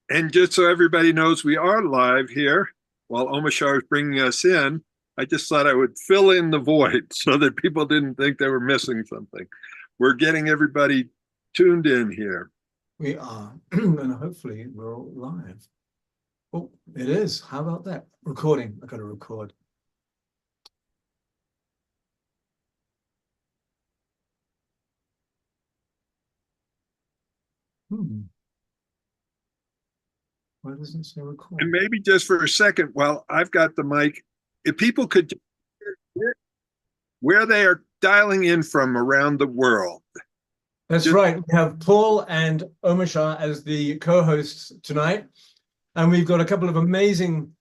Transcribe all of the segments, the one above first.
And just so everybody knows, we are live here while Omashar is bringing us in. I just thought I would fill in the void so that people didn't think they were missing something. We're getting everybody tuned in here. We are, and hopefully we're all live. Oh, it is. How about that? Recording. I got to record. Why doesn't it say record? And maybe just for a second, while I've got the mic, if people could where they are dialing in from around the world. That's right. We have Paul and Omashar as the co-hosts tonight. And we've got a couple of amazing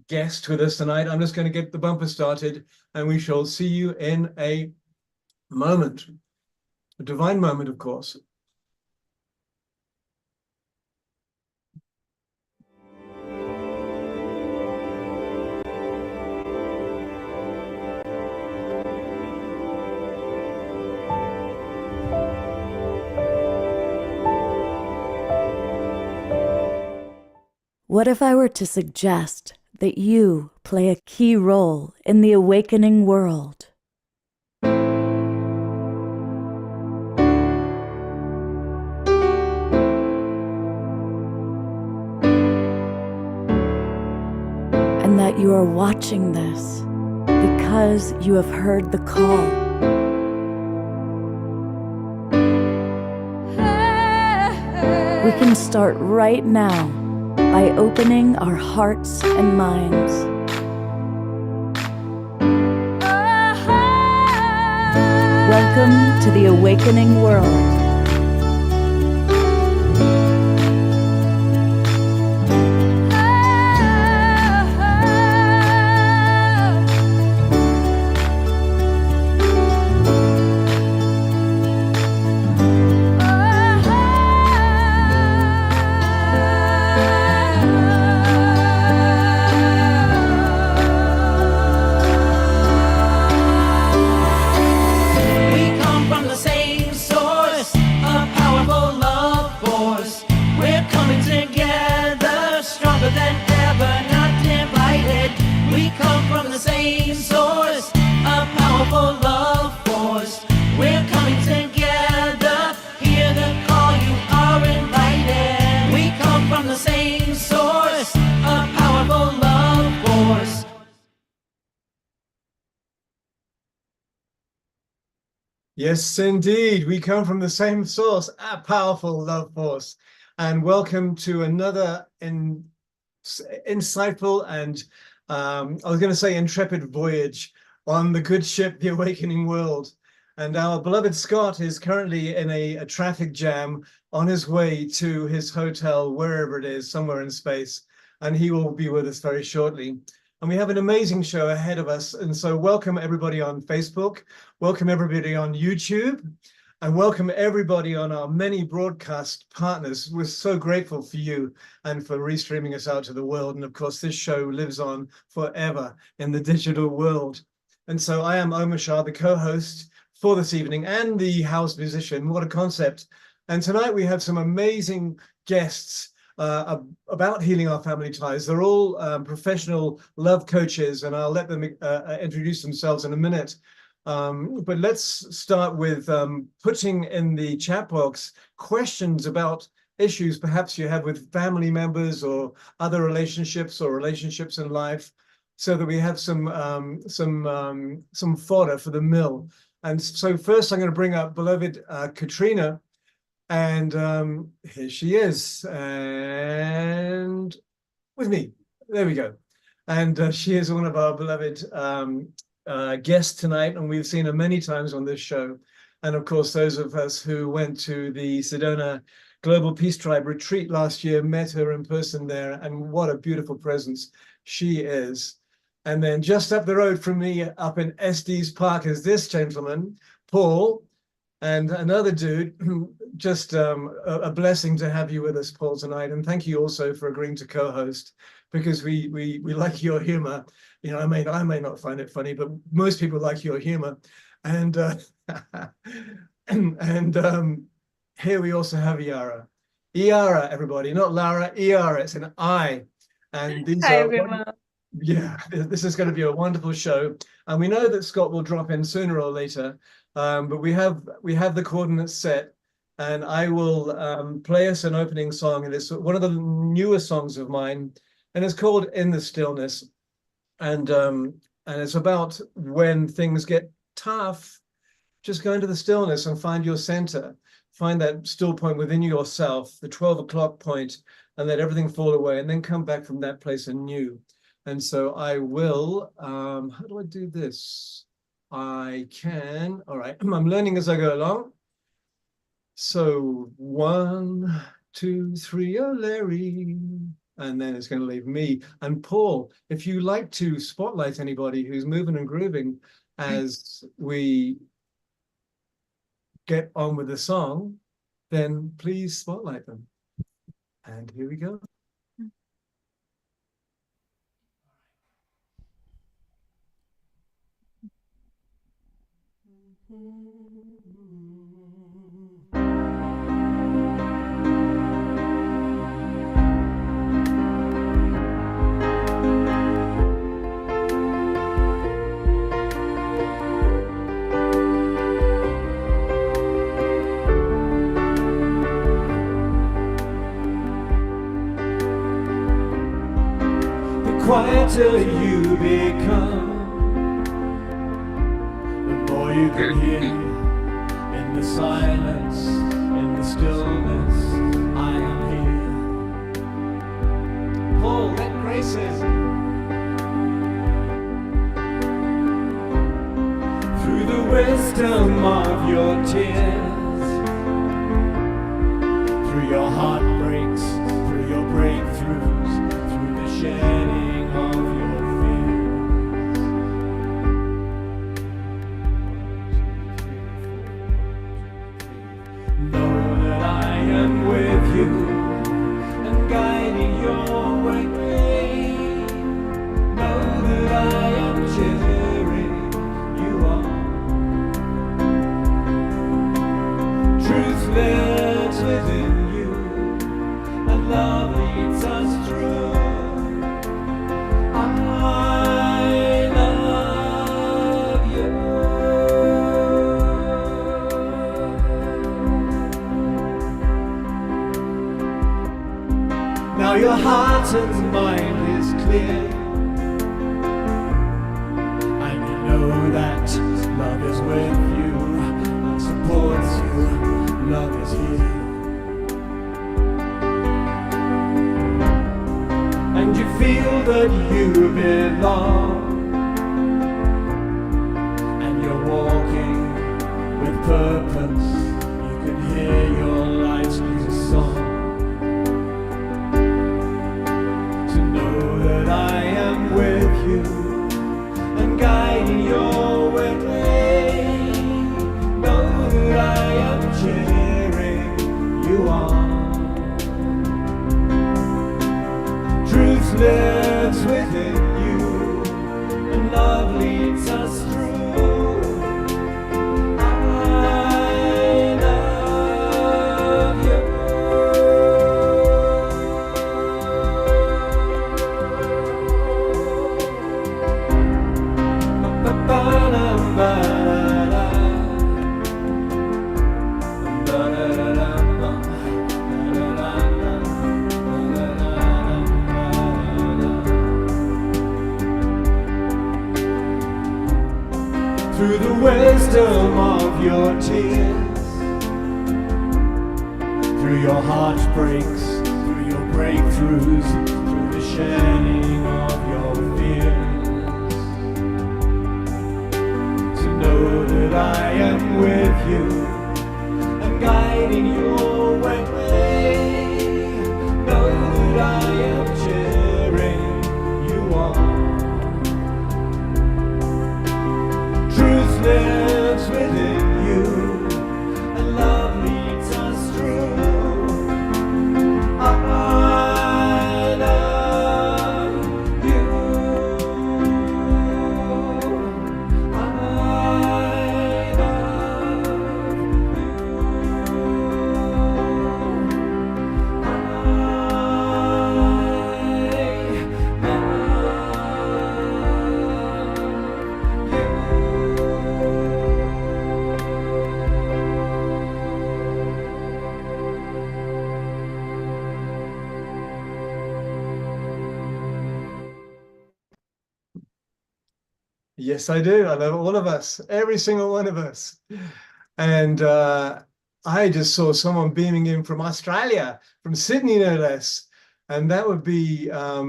guests with us tonight. I'm just going to get the bumper started and we shall see you in a moment. A divine moment, of course. What if I were to suggest that you play a key role in the awakening world? And that you are watching this because you have heard the call. We can start right now by opening our hearts and minds. Welcome to the awakening world. Yes, indeed. We come from the same source, a powerful love force. And welcome to another insightful and, I was going to say intrepid voyage on the good ship, the Awakening World. And our beloved Scott is currently in a traffic jam on his way to his hotel, wherever it is, somewhere in space. And he will be with us very shortly. And we have an amazing show ahead of us. And so welcome everybody on Facebook, welcome everybody on YouTube, and welcome everybody on our many broadcast partners. We're so grateful for you and for restreaming us out to the world. And of course, this show lives on forever in the digital world. And so I am Omashar, the co-host for this evening and the house musician. What a concept. And tonight we have some amazing guests about healing our family ties. They're all professional love coaches, and I'll let them introduce themselves in a minute. But let's start with putting in the chat box questions about issues perhaps you have with family members or other relationships or relationships in life, so that we have some fodder for the mill. And so first I'm going to bring up beloved Katrina. And here she is, and with me. There we go. And she is one of our beloved guests tonight, and we've seen her many times on this show. And of course, those of us who went to the Sedona Global Peace Tribe retreat last year met her in person there, and what a beautiful presence she is. And then just up the road from me, up in Estes Park, is this gentleman, Paul. And another dude, just a blessing to have you with us, Paul, tonight. And thank you also for agreeing to co-host, because we like your humor. You know, I may not find it funny, but most people like your humor. And here we also have Yara. Iara, everybody, not Lara, Iara, it's an I. And these Hi, are, everyone. yeah, this is going to be a wonderful show. And we know that Scott will drop in sooner or later, but we have the coordinates set, and I will play us an opening song. And it's one of the newer songs of mine, and it's called In the Stillness. And it's about when things get tough, just go into the stillness and find your center, find that still point within yourself, the 12 o'clock point, and let everything fall away, and then come back from that place anew. And so I will, how do I do this? I can, all right, I'm learning as I go along. So 1, 2, 3, oh Larry. And then it's going to leave me. And Paul, if you like to spotlight anybody who's moving and grooving as we get on with the song, then please spotlight them. And here we go. The quieter you become, the more you can hear in the silence, in the stillness. I am here. Paul, let graces through the wisdom of your tears, through your heartbreaks, through your breakthroughs, through the shedding of your fears. Know that I am with you and guiding your way. Know that I am cheering you on. Truth lives within you, and love leads us through. I love you. Now your heart and mind is clear, and you know that love is with you, love supports you, love is here. And you feel that you belong, and you're walking with purpose. You can hear your life's new song. To know that I am with you and guiding your way. Know that I am cheering you on. Truth lives within you, and love leads us through. I love you. Through the wisdom of your tears, through your heartbreaks, through your breakthroughs, through the shedding of your fears, to know that I am with you and guiding your way. Know that I am cheering you on. Truth lives within you, and love leads us through. I love you. I love you. Yes, I do. I love all of us, every single one of us. And I just saw someone beaming in from Australia, from Sydney, no less. And that would be what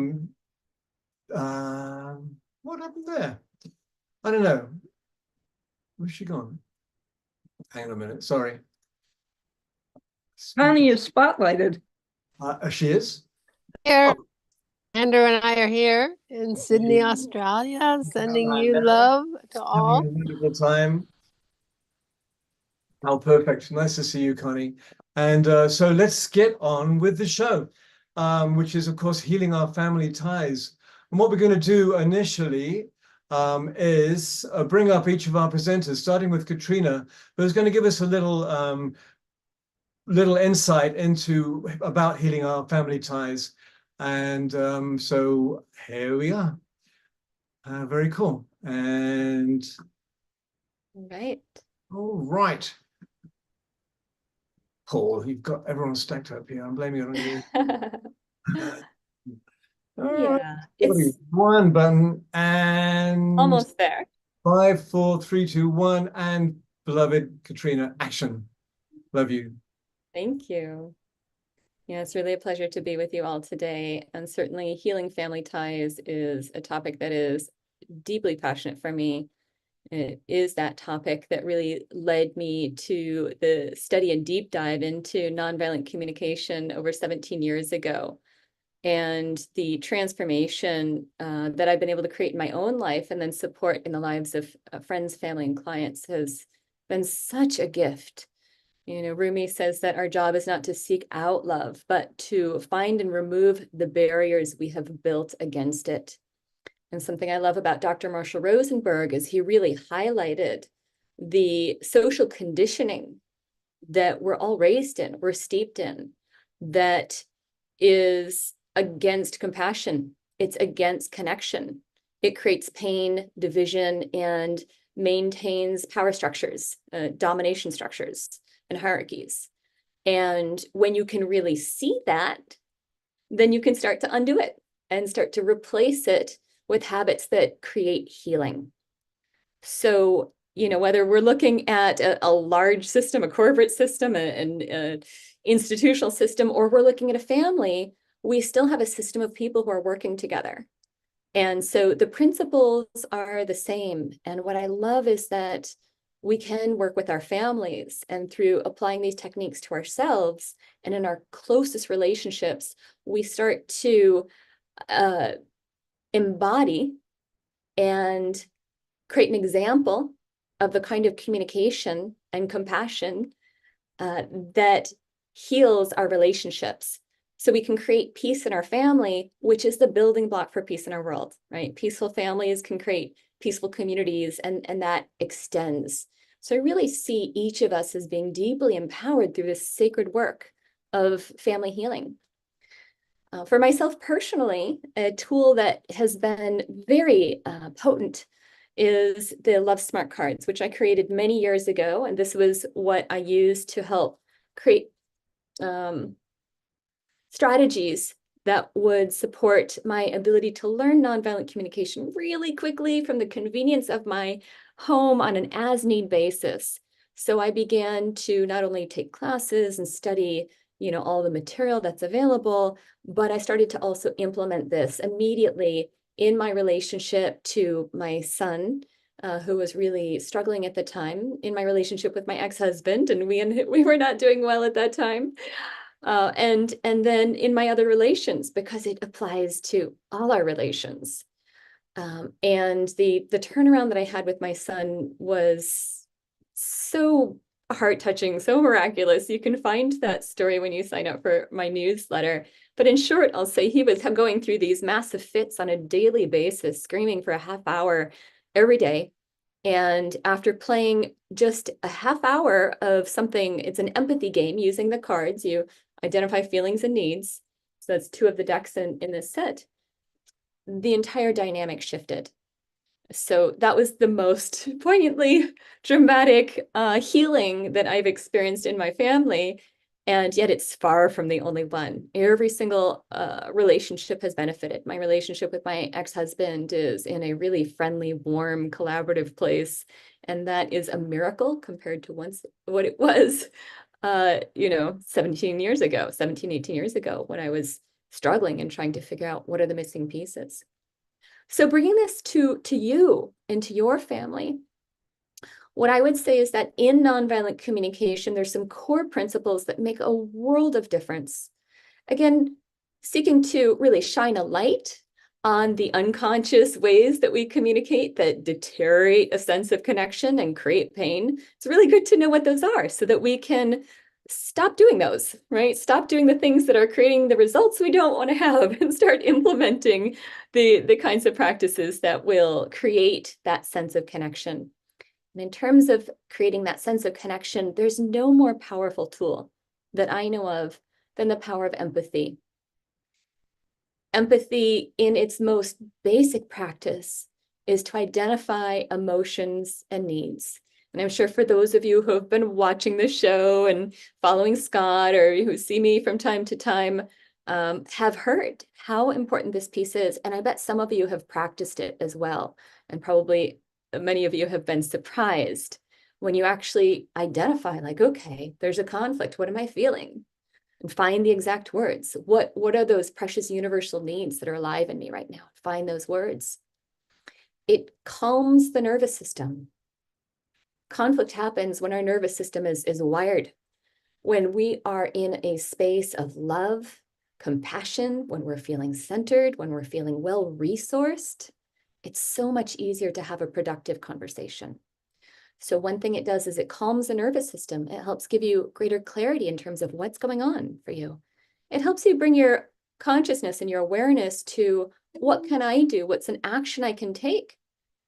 happened there? I don't know. Where's she gone? Hang on a minute. Sorry. Connie is spotlighted. She is. Here, Oh. Andrew and I are here in Sydney, Australia, sending you love to all. Having a wonderful time. Oh, perfect. Nice to see you, Connie. And so let's get on with the show, which is, of course, healing our family ties. And what we're going to do initially is bring up each of our presenters, starting with Katrina, who's going to give us a little insight into about healing our family ties. And so here we are. Very cool. And Right. all right. Paul, you've got everyone stacked up here. I'm blaming it on you. Yeah, it's One button and almost there. 5, 4, 3, 2, 1, and beloved Katrina, action. Love you. Thank you. Yeah, it's really a pleasure to be with you all today. And certainly healing family ties is a topic that is deeply passionate for me. It is that topic that really led me to the study and deep dive into nonviolent communication over 17 years ago. And the transformation that I've been able to create in my own life and then support in the lives of friends, family, and clients has been such a gift. You know, Rumi says that our job is not to seek out love, but to find and remove the barriers we have built against it. And something I love about Dr. Marshall Rosenberg is he really highlighted the social conditioning that we're all raised in, we're steeped in, that is against compassion. It's against connection. It creates pain, division, and maintains power structures, domination structures, and hierarchies. And when you can really see that, then you can start to undo it and start to replace it with habits that create healing. So, you know, whether we're looking at a large system, a corporate system, an institutional system, or we're looking at a family, we still have a system of people who are working together. And so the principles are the same. And what I love is that we can work with our families, and through applying these techniques to ourselves and in our closest relationships, we start to embody and create an example of the kind of communication and compassion that heals our relationships. So we can create peace in our family, which is the building block for peace in our world, right? Peaceful families can create peaceful communities, and that extends. So I really see each of us as being deeply empowered through this sacred work of family healing. For myself personally, a tool that has been very potent is the Love Smart cards, which I created many years ago. And this was what I used to help create strategies that would support my ability to learn nonviolent communication really quickly from the convenience of my home on an as-need basis. So I began to not only take classes and study, you know, all the material that's available, but I started to also implement this immediately in my relationship to my son, who was really struggling at the time, in my relationship with my ex-husband, and we were not doing well at that time. And then in my other relations, because it applies to all our relations. And the turnaround that I had with my son was so heart-touching, so miraculous. You can find that story when you sign up for my newsletter. But in short, I'll say he was going through these massive fits on a daily basis, screaming for a half hour every day. And after playing just a half hour of something, it's an empathy game using the cards, you identify feelings and needs. So that's 2 of the decks in this set. The entire dynamic shifted. So that was the most poignantly dramatic healing that I've experienced in my family. And yet it's far from the only one. Every single relationship has benefited. My relationship with my ex-husband is in a really friendly, warm, collaborative place. And that is a miracle compared to once what it was, 17 years ago, 17, 18 years ago, when I was struggling and trying to figure out what are the missing pieces. So bringing this to you and to your family, what I would say is that in nonviolent communication, there's some core principles that make a world of difference. Again, seeking to really shine a light on the unconscious ways that we communicate that deteriorate a sense of connection and create pain. It's really good to know what those are so that we can stop doing those, right? Stop doing the things that are creating the results we don't want to have and start implementing the kinds of practices that will create that sense of connection. And in terms of creating that sense of connection, there's no more powerful tool that I know of than the power of empathy. Empathy, in its most basic practice, is to identify emotions and needs. And I'm sure for those of you who have been watching the show and following Scott, or who see me from time to time, have heard how important this piece is. And I bet some of you have practiced it as well. And probably many of you have been surprised when you actually identify, like, okay, there's a conflict. What am I feeling? And find the exact words. What are those precious universal needs that are alive in me right now? Find those words. It calms the nervous system. Conflict happens when our nervous system is wired. When we are in a space of love, compassion, when we're feeling centered, when we're feeling well-resourced, it's so much easier to have a productive conversation. So one thing it does is it calms the nervous system. It helps give you greater clarity in terms of what's going on for you. It helps you bring your consciousness and your awareness to what can I do? What's an action I can take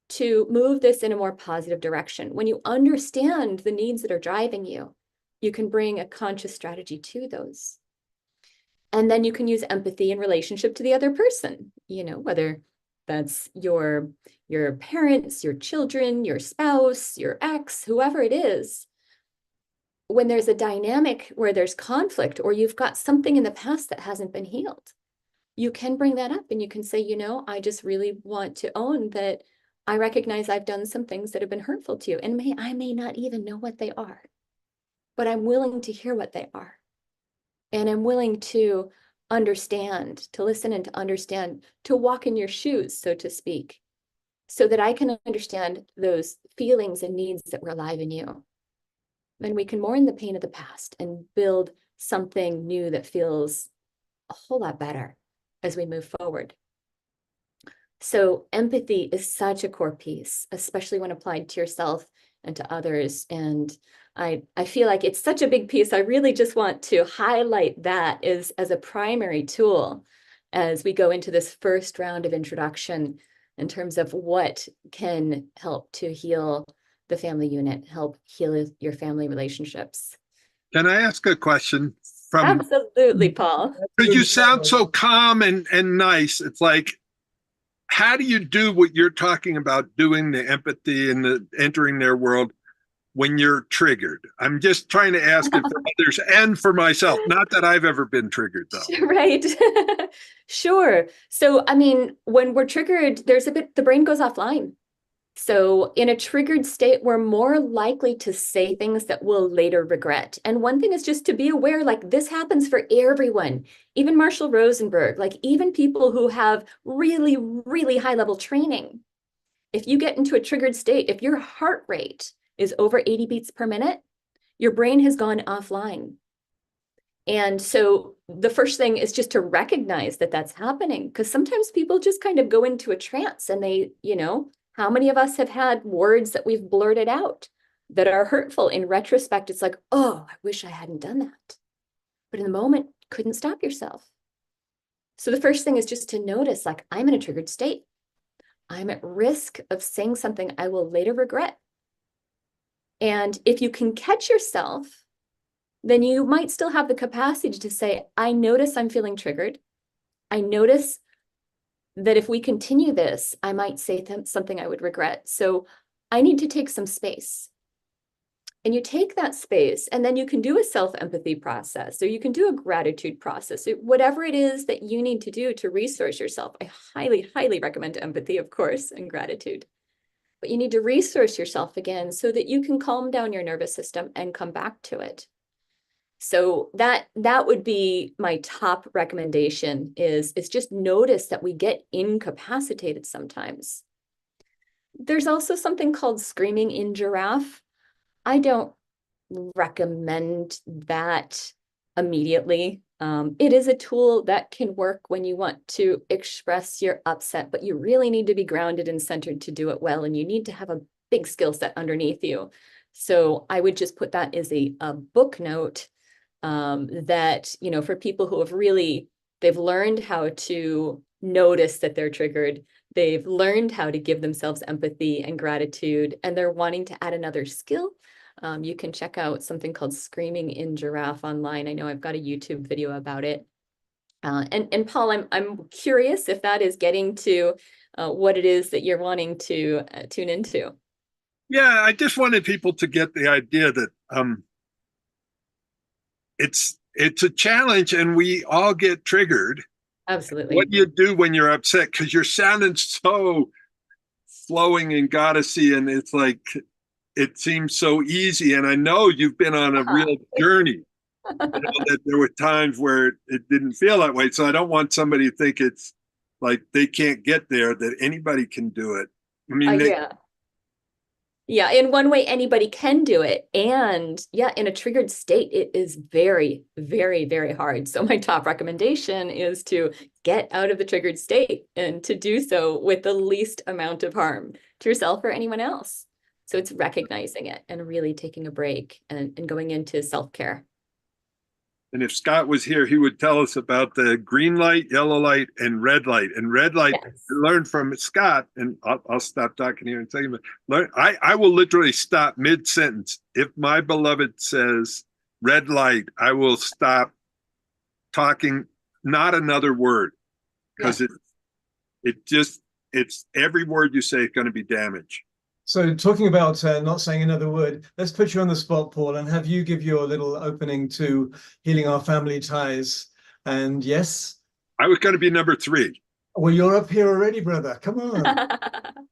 to move this in a more positive direction? When you understand the needs that are driving you, you can bring a conscious strategy to those. And then you can use empathy in relationship to the other person, whether that's your parents, your children, your spouse, your ex, whoever it is. When there's a dynamic where there's conflict, or you've got something in the past that hasn't been healed, you can bring that up and you can say, I just really want to own that I recognize I've done some things that have been hurtful to you. And I may not even know what they are, but I'm willing to hear what they are. And I'm willing to understand, to listen and to understand, to walk in your shoes, so to speak, so that I can understand those feelings and needs that were alive in you. Then we can mourn the pain of the past and build something new that feels a whole lot better as we move forward. So empathy is such a core piece, especially when applied to yourself and to others. And I feel like it's such a big piece. I really just want to highlight that as a primary tool as we go into this first round of introduction in terms of what can help to heal the family unit, help heal your family relationships. Can I ask a question? Absolutely, Paul. Because you sound so calm and nice. It's like, how do you do what you're talking about, doing the empathy and the entering their world when you're triggered? I'm just trying to ask it for others and for myself. Not that I've ever been triggered, though. Right. Sure. So, when we're triggered, the brain goes offline. So in a triggered state, we're more likely to say things that we'll later regret. And one thing is just to be aware, like, this happens for everyone, even Marshall Rosenberg, like even people who have really, really high level training. If you get into a triggered state, if your heart rate is over 80 beats per minute, your brain has gone offline. And so the first thing is just to recognize that that's happening, because sometimes people just kind of go into a trance and they, how many of us have had words that we've blurted out that are hurtful? In retrospect, it's like, oh, I wish I hadn't done that. But in the moment, couldn't stop yourself. So the first thing is just to notice, like, I'm in a triggered state. I'm at risk of saying something I will later regret. And if you can catch yourself, then you might still have the capacity to say, I notice I'm feeling triggered. I notice that if we continue this, I might say something I would regret. So I need to take some space. And you take that space and then you can do a self-empathy process, or you can do a gratitude process, whatever it is that you need to do to resource yourself. I highly, highly recommend empathy, of course, and gratitude. But you need to resource yourself again so that you can calm down your nervous system and come back to it. So that would be my top recommendation is just notice that we get incapacitated sometimes. There's also something called screaming in giraffe. I don't recommend that immediately. It is a tool that can work when you want to express your upset, but you really need to be grounded and centered to do it well, and you need to have a big skill set underneath you. So I would just put that as a book note, that, you know, for people who have really, they've learned how to notice that they're triggered, they've learned how to give themselves empathy and gratitude, and they're wanting to add another skill. You can check out something called Screaming in Giraffe online. I know I've got a YouTube video about it. And Paul, I'm curious if that is getting to what it is that you're wanting to tune into. Yeah, I just wanted people to get the idea that it's a challenge and we all get triggered. Absolutely. What do you do when you're upset? Because you're sounding so flowing and goddessy, and it's like, it seems so easy. And I know you've been on a real journey. I know that there were times where it didn't feel that way. So I don't want somebody to think it's like they can't get there, that anybody can do it. I mean, yeah, in one way, anybody can do it. And yeah, in a triggered state, it is very, very, very hard. So my top recommendation is to get out of the triggered state and to do so with the least amount of harm to yourself or anyone else. So it's recognizing it and really taking a break and going into self-care. and if Scott was here, he would tell us about the green light, yellow light, and red light. And red light, Yes. I learned from Scott, and I'll stop talking here in a second. But I will literally stop mid-sentence. If my beloved says red light, I will stop talking, not another word, because it's every word you say is going to be damage. So talking about not saying another word, let's put you on the spot, Paul, and have you give your little opening to healing our family ties. And yes? I was going to be number 3. Well, you're up here already, brother. Come on.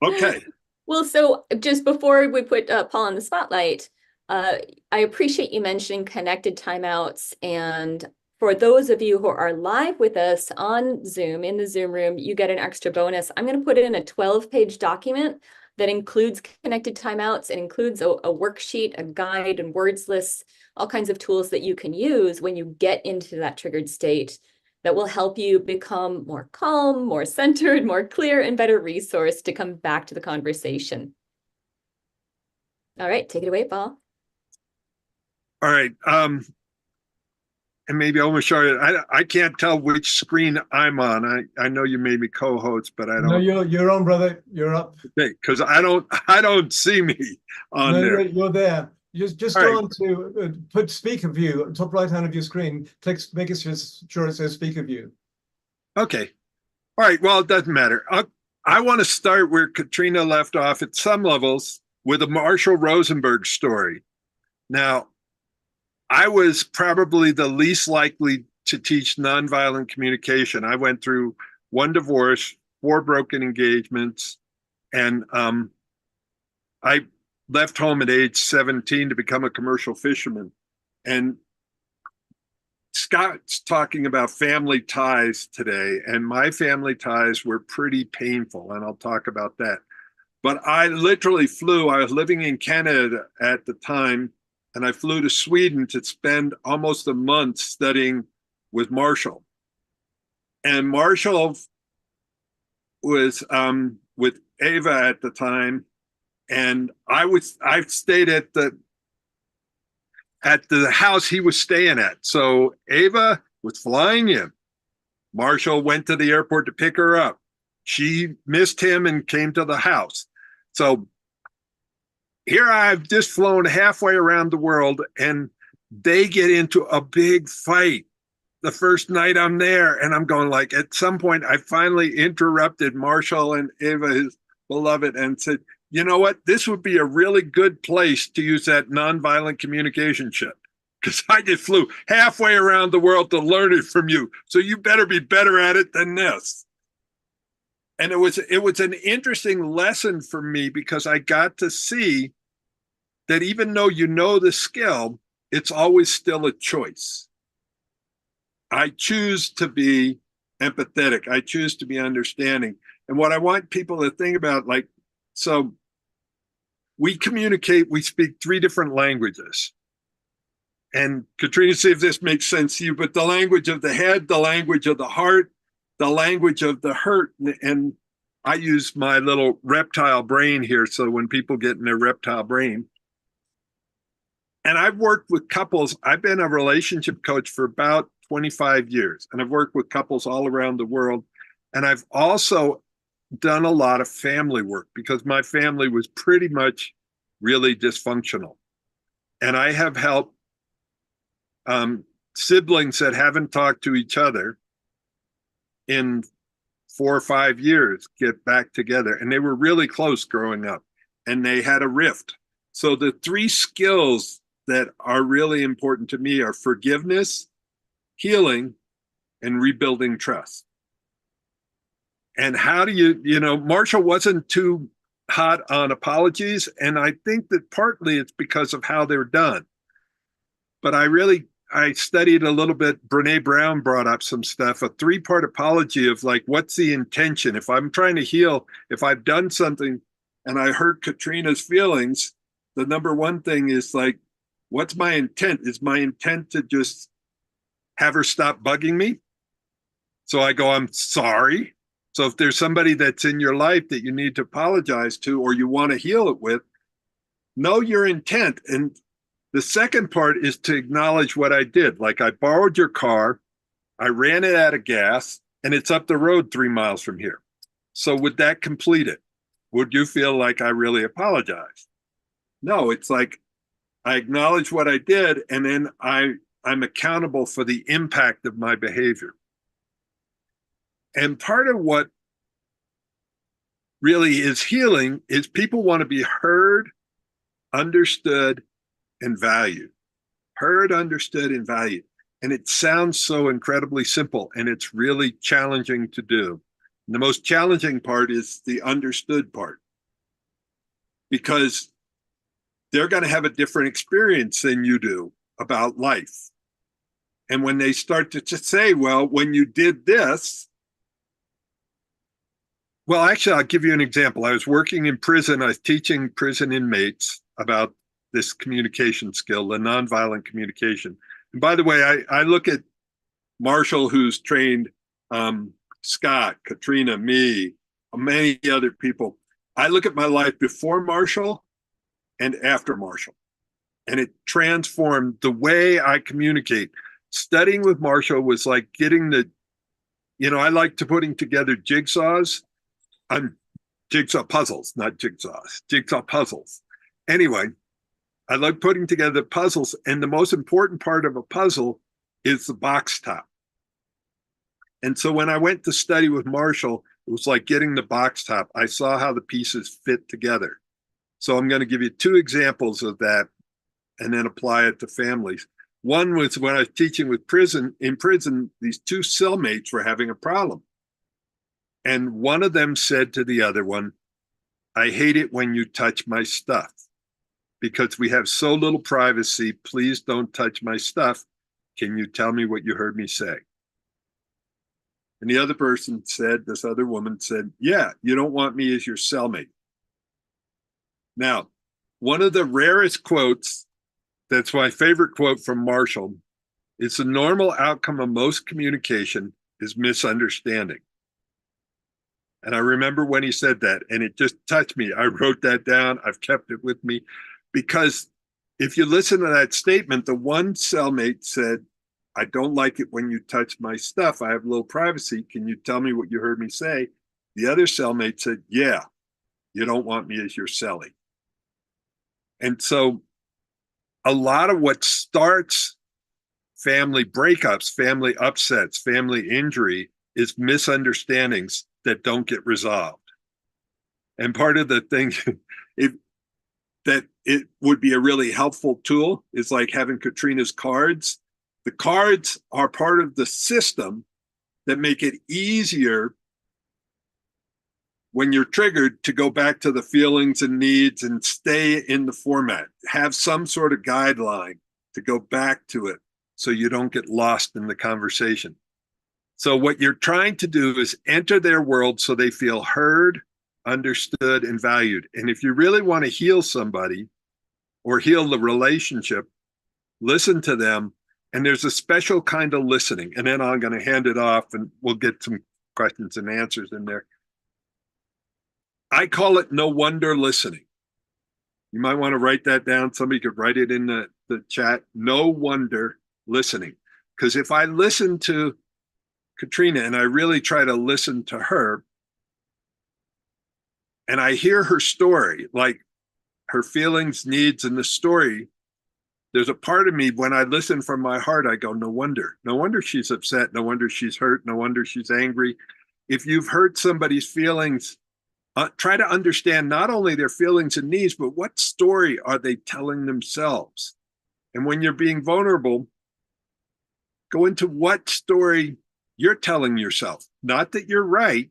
Okay. Well, so just before we put Paul on the spotlight, I appreciate you mentioning connected timeouts. And for those of you who are live with us on Zoom, in the Zoom room, you get an extra bonus. I'm going to put it in a 12-page document that includes connected timeouts. It includes a worksheet, a guide, and words lists, all kinds of tools that you can use when you get into that triggered state that will help you become more calm, more centered, more clear, and better resourced to come back to the conversation. All right, take it away, Paul. All right. And maybe almost sure I can't tell which screen I'm on. I know you made me co-host, but I don't. No, you're on, brother. You're up. Okay, because I don't see me on there. You're there. Just go on to put speaker view, top right hand of your screen. Click, make it sure it says speaker view. Okay. All right. Well, it doesn't matter. I want to start where Katrina left off at some levels with a Marshall Rosenberg story. Now, I was probably the least likely to teach nonviolent communication. I went through 1 divorce, 4 broken engagements, and I left home at age 17 to become a commercial fisherman. And Scott's talking about family ties today, and my family ties were pretty painful, and I'll talk about that. But I literally flew. I was living in Canada at the time, and I flew to Sweden to spend almost a month studying with Marshall. And Marshall was with Ava at the time, and I stayed at the house he was staying at. So Ava was flying in. Marshall went to the airport to pick her up. She missed him and came to the house. So here I've just flown halfway around the world, and they get into a big fight the first night I'm there. And I'm going like, at some point, I finally interrupted Marshall and Ava, his beloved, and said, you know what? This would be a really good place to use that nonviolent communication shit. Because I just flew halfway around the world to learn it from you. So you better be better at it than this. And it was an interesting lesson for me because I got to see that even though you know the skill, it's always still a choice. I choose to be empathetic. I choose to be understanding. And what I want people to think about, like, so we communicate, we speak 3 different languages. And Katrina, see if this makes sense to you, but the language of the head, the language of the heart, the language of the hurt. And I use my little reptile brain here. So when people get in their reptile brain, and I've worked with couples, I've been a relationship coach for about 25 years, and I've worked with couples all around the world. And I've also done a lot of family work because my family was pretty much really dysfunctional. And I have helped siblings that haven't talked to each other in 4 or 5 years get back together. And they were really close growing up, and they had a rift. So the 3 skills that are really important to me are forgiveness, healing, and rebuilding trust. And how do you know, Marshall wasn't too hot on apologies. And I think that partly it's because of how they're done. But I studied a little bit. Brene Brown brought up some stuff, a 3-part apology of like, what's the intention? If I'm trying to heal, if I've done something and I hurt Katrina's feelings, the number 1 thing is like, what's my intent? Is my intent to just have her stop bugging me? So I go, I'm sorry. So if there's somebody that's in your life that you need to apologize to, or you want to heal it with, know your intent. And the second part is to acknowledge what I did. Like, I borrowed your car, I ran it out of gas, and it's up the road 3 miles from here. So would that complete it? Would you feel like I really apologized? No, it's like, I acknowledge what I did, and then I'm accountable for the impact of my behavior. And part of what really is healing is people want to be heard, understood, and valued. Heard, understood, and valued. And it sounds so incredibly simple, and it's really challenging to do. And the most challenging part is the understood part, because they're going to have a different experience than you do about life. And when they start to just say, well, when you did this, well, actually, I'll give you an example. I was working in prison. I was teaching prison inmates about this communication skill, the nonviolent communication. And by the way, I look at Marshall, who's trained Scott, Katrina, me, many other people. I look at my life before Marshall and after Marshall, and it transformed the way I communicate. Studying with Marshall was like getting I like to putting together jigsaws. Jigsaw puzzles, not jigsaws, jigsaw puzzles. Anyway, I like putting together puzzles, and the most important part of a puzzle is the box top. And so when I went to study with Marshall, it was like getting the box top. I saw how the pieces fit together. So I'm going to give you 2 examples of that and then apply it to families. One was when I was teaching with in prison, these 2 cellmates were having a problem. And one of them said to the other one, I hate it when you touch my stuff because we have so little privacy. Please don't touch my stuff. Can you tell me what you heard me say? And the other person said, this other woman said, yeah, you don't want me as your cellmate. Now, one of the rarest quotes, that's my favorite quote from Marshall, is the normal outcome of most communication is misunderstanding. And I remember when he said that, and it just touched me. I wrote that down. I've kept it with me, because if you listen to that statement, the one cellmate said, I don't like it when you touch my stuff. I have a little privacy. Can you tell me what you heard me say? The other cellmate said, yeah, you don't want me as your cellie. And so a lot of what starts family breakups, family upsets, family injury is misunderstandings that don't get resolved. And part of the thing, if that it would be a really helpful tool is like having Katrina's cards. The cards are part of the system that make it easier when you're triggered to go back to the feelings and needs and stay in the format. Have some sort of guideline to go back to it so you don't get lost in the conversation. So what you're trying to do is enter their world so they feel heard, understood, and valued. And if you really want to heal somebody or heal the relationship, listen to them. And there's a special kind of listening. And then I'm going to hand it off and we'll get some questions and answers in there. I call it no wonder listening. You might want to write that down. Somebody could write it in the chat. No wonder listening. Because if I listen to Katrina and I really try to listen to her and I hear her story, like her feelings, needs, and the story, there's a part of me when I listen from my heart, I go, no wonder she's upset. No wonder she's hurt. No wonder she's angry. If you've hurt somebody's feelings, try to understand not only their feelings and needs, but what story are they telling themselves? And when you're being vulnerable, go into what story you're telling yourself. Not that you're right,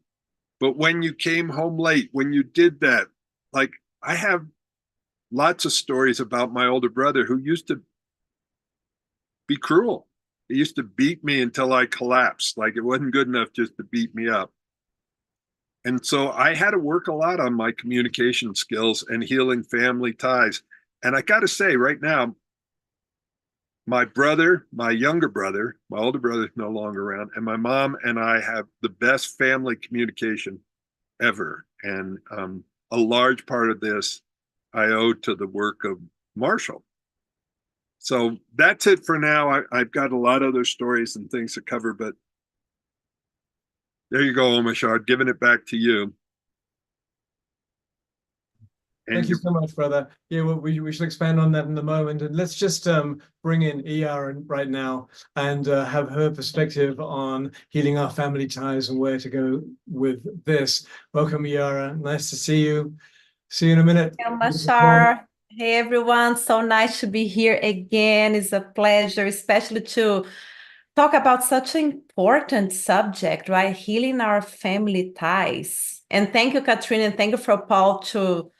but when you came home late, when you did that. Like I have lots of stories about my older brother who used to be cruel. He used to beat me until I collapsed. Like it wasn't good enough just to beat me up. And so I had to work a lot on my communication skills and healing family ties. And I got to say right now, my brother, my younger brother, my older brother is no longer around, and my mom and I have the best family communication ever. And a large part of this I owe to the work of Marshall. So that's it for now. I've got a lot of other stories and things to cover, but there you go, Omashar, giving it back to you. Thank you so much, brother. Yeah, well, we should expand on that in a moment. And let's just bring in Iara right now and have her perspective on healing our family ties and where to go with this. Welcome, Iara. Nice to see you. See you in a minute. Hey, Omashar. Hey, everyone. So nice to be here again. It's a pleasure, especially to talk about such an important subject, right? Healing our family ties. And thank you, Katrina, and thank you for Paul to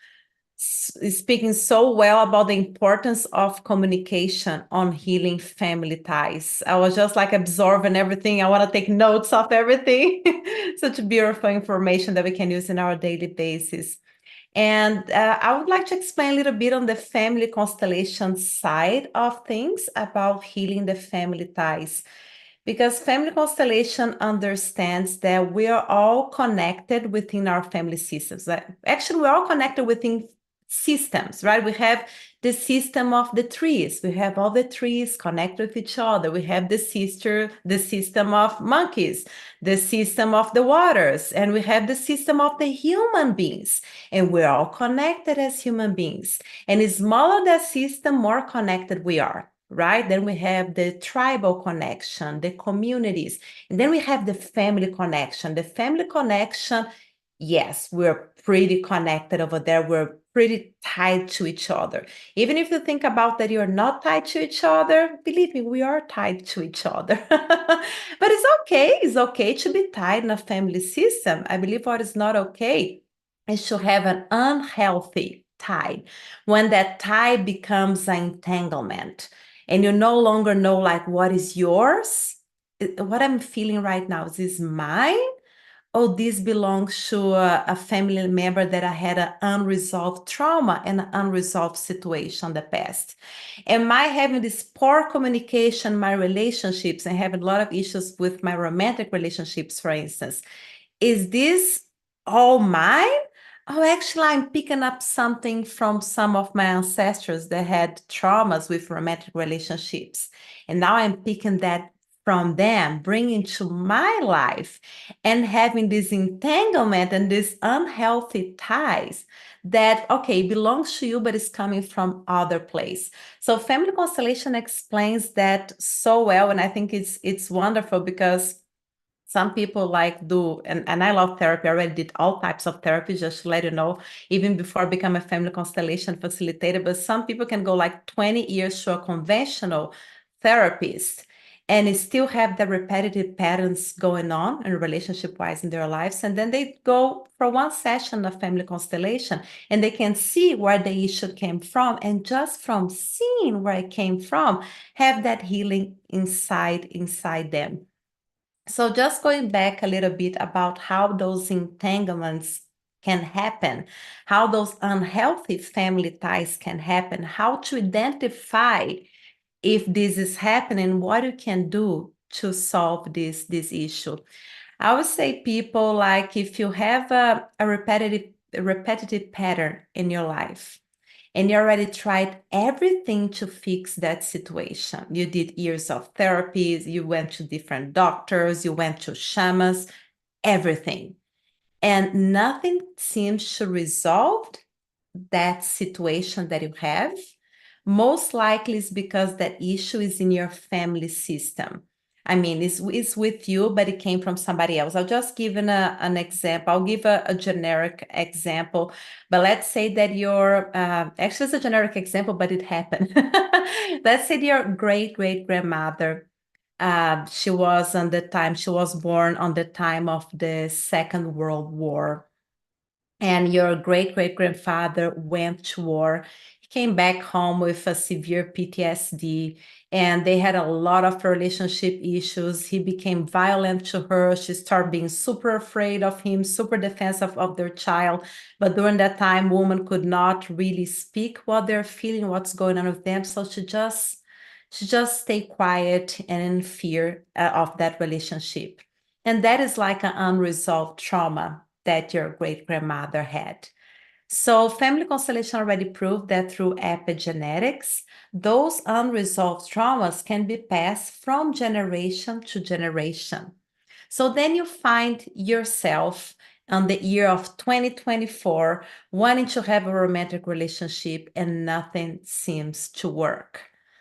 speaking so well about the importance of communication on healing family ties. I was just like absorbing everything. I want to take notes of everything. Such beautiful information that we can use in our daily basis. And I would like to explain a little bit on the family constellation side of things about healing the family ties. Because family constellation understands that we are all connected within our family systems. Actually, we're all connected within systems, right? We have the system of the trees. We have all the trees connected with each other. We have the system of monkeys, the system of the waters, and we have the system of the human beings. And we're all connected as human beings. And the smaller the system, more connected we are. Right? Then we have the tribal connection, the communities, and then we have the family connection. The family connection, yes, we're pretty connected over there. We're pretty tied to each other. Even if you think about that you're not tied to each other, believe me, we are tied to each other. But it's okay. It's okay to be tied in a family system. I believe what is not okay is to have an unhealthy tie. When that tie becomes an entanglement, and you no longer know like what is yours, what I'm feeling right now, is this mine? Or this belongs to a family member that I had an unresolved trauma and an unresolved situation in the past? Am I having this poor communication in my relationships and having a lot of issues with my romantic relationships, for instance? Is this all mine? Oh, actually, I'm picking up something from some of my ancestors that had traumas with romantic relationships. And now I'm picking that from them, bringing to my life and having this entanglement and these unhealthy ties that, okay, belongs to you, but it's coming from other place. So family constellation explains that so well. And I think it's wonderful because Some people like do, and I love therapy. I already did all types of therapy, just to let you know, even before I become a family constellation facilitator. But some people can go like 20 years to a conventional therapist and still have the repetitive patterns going on and relationship-wise in their lives. And then they go for one session of family constellation and they can see where the issue came from. And just from seeing where it came from, have that healing inside them. So just going back a little bit about how those entanglements can happen, how those unhealthy family ties can happen, how to identify if this is happening, what you can do to solve this issue. I would say people, like, if you have a repetitive pattern in your life, and you already tried everything to fix that situation. You did years of therapies, you went to different doctors, you went to shamans, everything. And nothing seems to resolve that situation that you have. Most likely it's because that issue is in your family system. I mean, it's with you, but it came from somebody else. I'll just give an example. I'll give a generic example, but let's say that your, actually it's a generic example, but it happened. Let's say your great-great-grandmother, she was born on the time of the Second World War. And your great-great-grandfather went to war. He came back home with a severe PTSD, and they had a lot of relationship issues. He became violent to her. She started being super afraid of him, super defensive of their child. But during that time, women could not really speak what they're feeling, what's going on with them. So she just stayed quiet and in fear of that relationship. And that is like an unresolved trauma that your great-grandmother had. So family constellation already proved that through epigenetics, those unresolved traumas can be passed from generation to generation. So then you find yourself on the year of 2024 wanting to have a romantic relationship and nothing seems to work.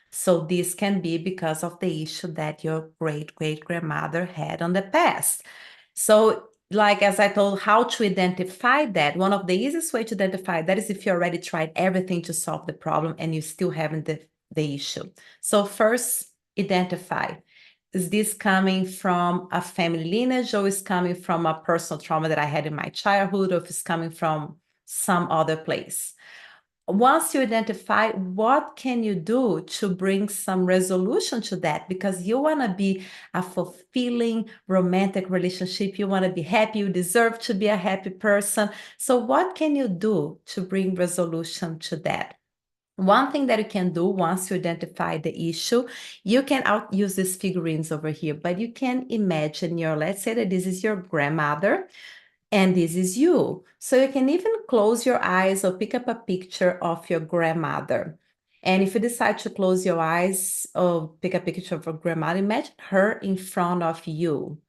So this can be because of the issue that your great-great-grandmother had on the past. So, like, as I told, how to identify that, one of the easiest way to identify that is if you already tried everything to solve the problem and you still haven't the issue. So first, identify. Is this coming from a family lineage, or is coming from a personal trauma that I had in my childhood, or if it's coming from some other place? Once you identify, what can you do to bring some resolution to that? Because you want to be a fulfilling romantic relationship. You want to be happy. You deserve to be a happy person. So what can you do to bring resolution to that? One thing that you can do once you identify the issue, you can use these figurines over here, but you can imagine let's say that this is your grandmother, and this is you. So you can even close your eyes or pick up a picture of your grandmother. And if you decide to close your eyes or pick a picture of your grandmother, imagine her in front of you.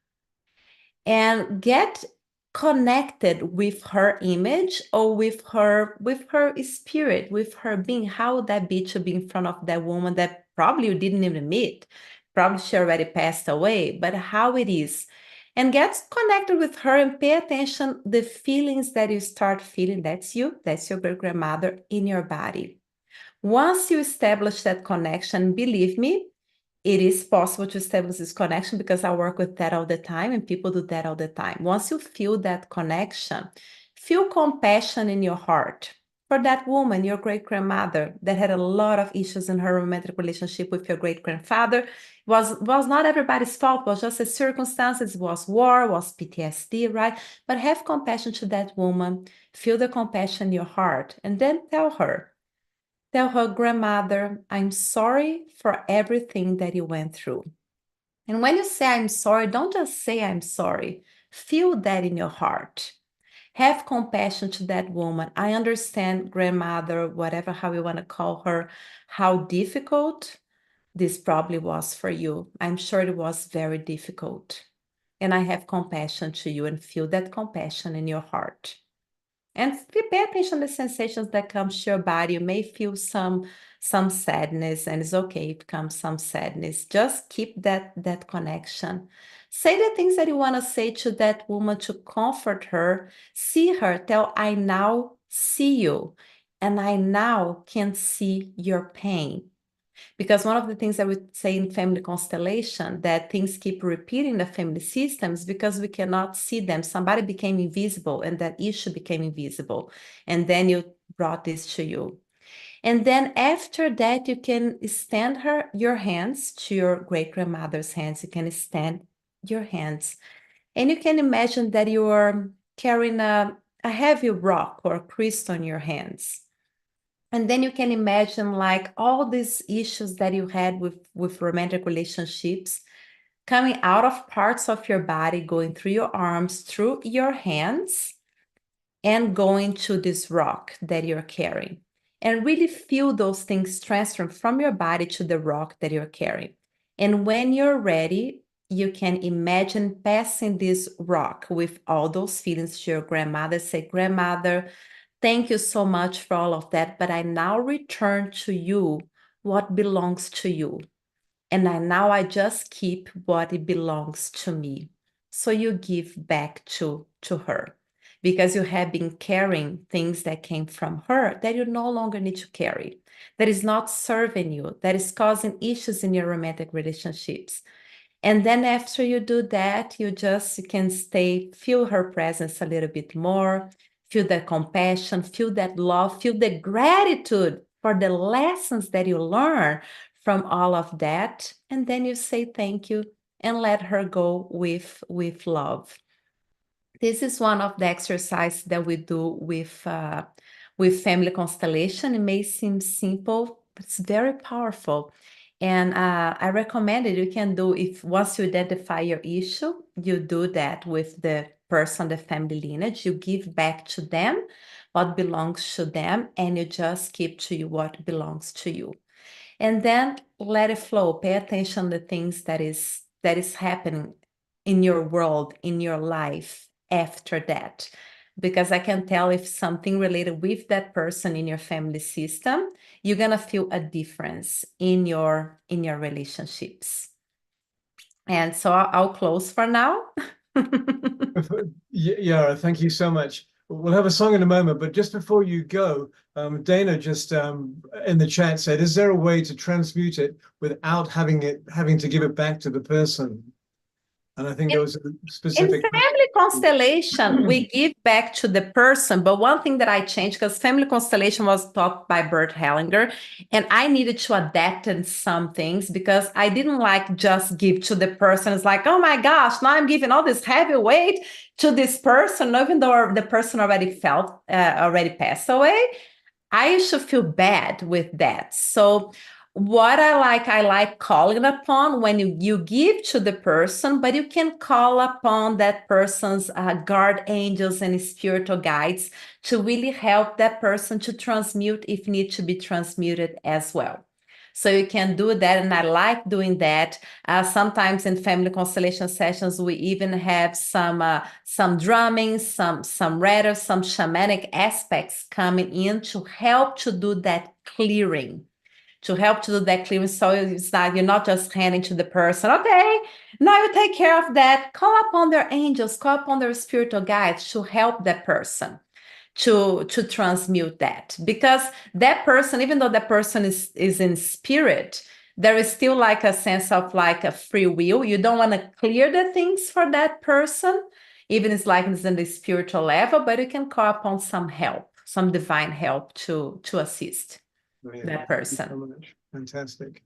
And get connected with her image or with her spirit, with her being. How would that be to be in front of that woman that probably you didn't even meet? Probably she already passed away, but how it is. And get connected with her and pay attention the feelings that you start feeling. That's you, that's your great-grandmother in your body. Once you establish that connection, believe me, it is possible to establish this connection because I work with that all the time and people do that all the time. Once you feel that connection, feel compassion in your heart for that woman, your great-grandmother, that had a lot of issues in her romantic relationship with your great-grandfather. Was not everybody's fault, it was just the circumstances, it was war, it was PTSD, right? But have compassion to that woman, feel the compassion in your heart, and then tell her, grandmother, I'm sorry for everything that you went through. And when you say I'm sorry, don't just say I'm sorry. Feel that in your heart. Have compassion to that woman. I understand, grandmother, whatever, how you want to call her, how difficult this probably was for you. I'm sure it was very difficult. And I have compassion to you, and feel that compassion in your heart. And pay attention to the sensations that come to your body. You may feel some sadness, and it's okay if comes some sadness. Just keep that connection. Say the things that you want to say to that woman to comfort her. See her, tell, I now see you, and I now can see your pain. Because one of the things that we say in family constellation, that things keep repeating in the family systems because we cannot see them. Somebody became invisible and that issue became invisible. And then you brought this to you. And then after that, you can extend your hands to your great-grandmother's hands. You can extend your hands. And you can imagine that you are carrying a heavy rock or crystal in your hands. And then you can imagine like all these issues that you had with romantic relationships coming out of parts of your body, going through your arms, through your hands, and going to this rock that you're carrying. And really feel those things transfer from your body to the rock that you're carrying. And when you're ready, you can imagine passing this rock with all those feelings to your grandmother. Say, grandmother, thank you so much for all of that, but I now return to you what belongs to you. And I just keep what it belongs to me. So you give back to her because you have been carrying things that came from her that you no longer need to carry, that is not serving you, that is causing issues in your romantic relationships. And then after you do that, you can feel her presence a little bit more, feel that compassion, feel that love, feel the gratitude for the lessons that you learn from all of that. And then you say thank you and let her go with love. This is one of the exercises that we do with family constellation. It may seem simple, but it's very powerful. And I recommend it. You can do, if once you identify your issue, you do that with the person, the family lineage. You give back to them what belongs to them, and you just keep to you what belongs to you. And then let it flow. Pay attention to the things that is happening in your world, in your life after that. Because I can tell if something related with that person in your family system, you're gonna feel a difference in your relationships. And so I'll close for now. Yara, thank you so much. We'll have a song in a moment, but just before you go, Dana just in the chat said, is there a way to transmute it without having to give it back to the person? And I think there was a specific... In family constellation, we give back to the person. But one thing that I changed, because family constellation was taught by Bert Hellinger, and I needed to adapt in some things because I didn't like just give to the person. It's like, oh my gosh, now I'm giving all this heavy weight to this person, even though the person already passed away. I used to feel bad with that. So what I like calling upon when you give to the person, but you can call upon that person's guard angels and spiritual guides to really help that person to transmute if need to be transmuted as well. So you can do that, and I like doing that. Sometimes in family constellation sessions, we even have some drumming, some rattle, some shamanic aspects coming in to help to do that clearing. So it's not, you're not just handing to the person, okay, now you take care of that. Call upon their angels, call upon their spiritual guides to help that person to transmute that. Because that person, even though that person is in spirit, there is still like a sense of like a free will. You don't want to clear the things for that person, even it's like it's in the spiritual level, but you can call upon some help, some divine help to assist that person. Thank you so much. Fantastic.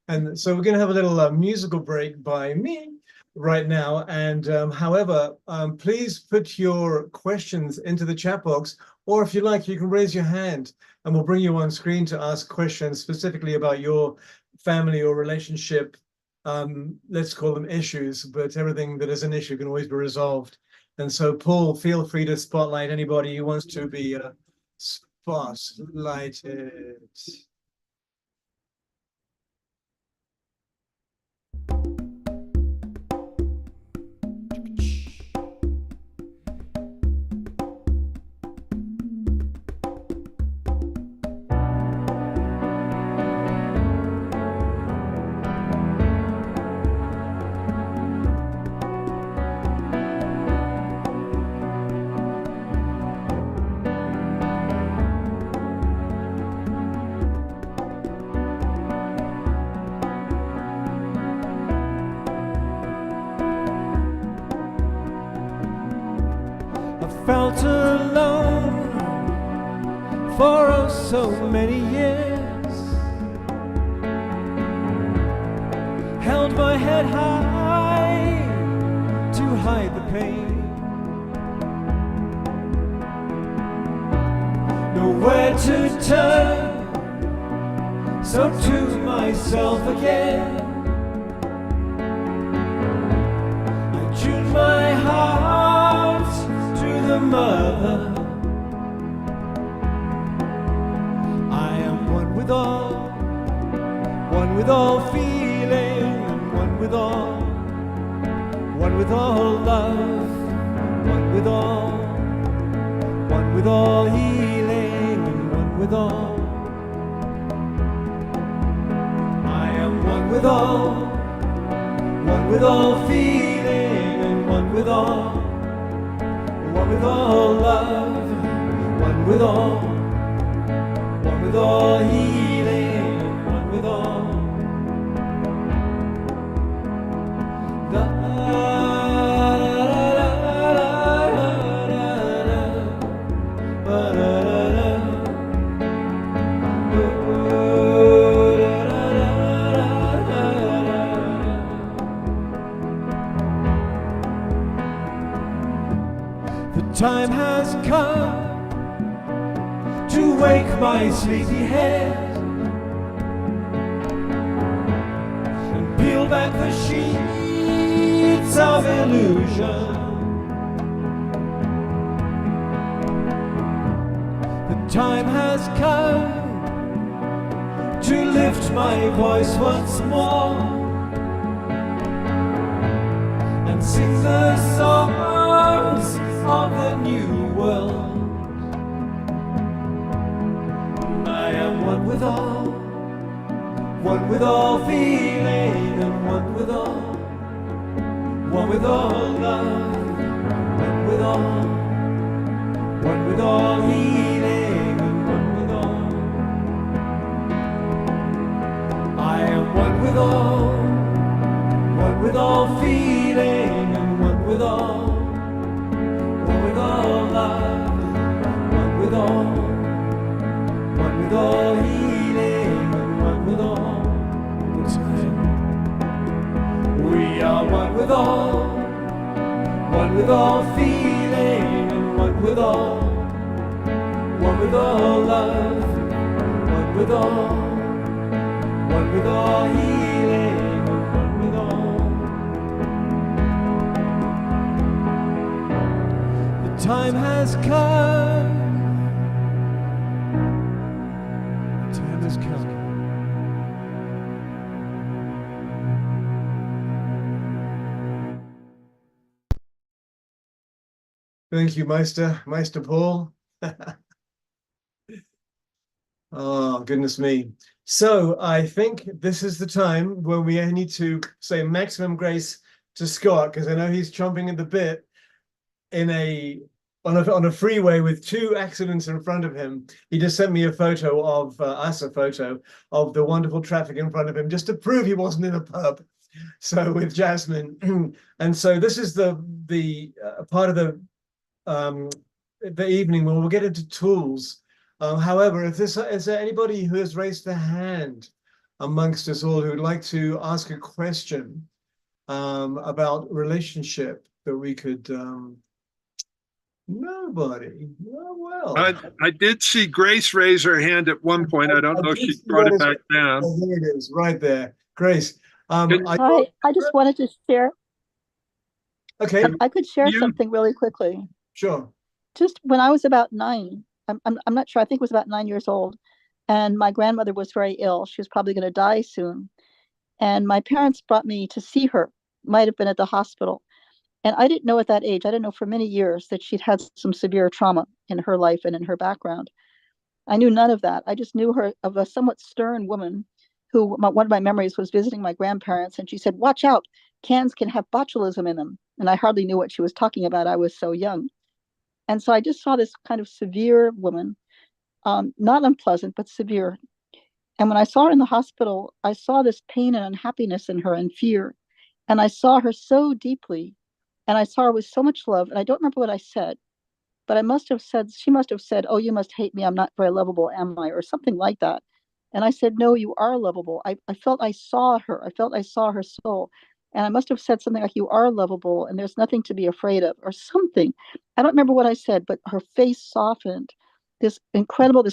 And so we're going to have a little musical break by me right now. And however, please put your questions into the chat box, or if you like, you can raise your hand and we'll bring you on screen to ask questions specifically about your family or relationship. Let's call them issues, but everything that is an issue can always be resolved. And so Paul, feel free to spotlight anybody who wants to be spotlighted. felt alone for oh so many years, held my head high to hide the pain, nowhere to turn, so to myself again I tuned my heart to the mother. I am one with all feeling, and one with all love, one with all healing, and one with all. I am one with all feeling, and one with all love, one with all healing, one with all. Da, the time has come to wake my sleepy head and peel back the sheets of illusion. The time has come to lift my voice once more and sing the songs of the new world. I am one with all feeling, and one with all love, one with all healing, and one with all. I am one with all feeling, and one with all love, one with all healing, and one with all. We are one with all feeling, and one with all love, one with all healing, and one with all. The time has come. The time has come. Thank you, Meister Paul. Oh, goodness me. So I think this is the time when we need to say maximum grace to Scott, because I know he's chomping at the bit on a freeway with two accidents in front of him. He just sent me a photo of a photo of the wonderful traffic in front of him, just to prove he wasn't in a pub. So with Jasmine, and so this is the part of the evening where we'll get into tools. However, is there anybody who has raised their hand amongst us all who would like to ask a question about relationship that we could? Nobody. Oh, well. I did see Grace raise her hand at one point. I don't know if she brought it back down. Oh, there it is, right there. Grace. Hi, I just wanted to share. Okay. I could share You- something really quickly. Sure. Just when I was about 9, I'm not sure, I think it was about 9 years old, and my grandmother was very ill. She was probably going to die soon. And my parents brought me to see her, might have been at the hospital. And I didn't know at that age, I didn't know for many years that she'd had some severe trauma in her life and in her background. I knew none of that. I just knew her of a somewhat stern woman who, one of my memories was visiting my grandparents, and she said, "Watch out, cans can have botulism in them." And I hardly knew what she was talking about. I was so young. And so I just saw this kind of severe woman, not unpleasant, but severe. And when I saw her in the hospital, I saw this pain and unhappiness in her and fear. And I saw her so deeply, and I saw her with so much love. And I don't remember what I said, but she must have said, "Oh, you must hate me. I'm not very lovable, am I?" Or something like that. And I said, "No, you are lovable." I felt I saw her. I felt I saw her soul. And I must have said something like, "You are lovable and there's nothing to be afraid of," or something. I don't remember what I said, but her face softened. This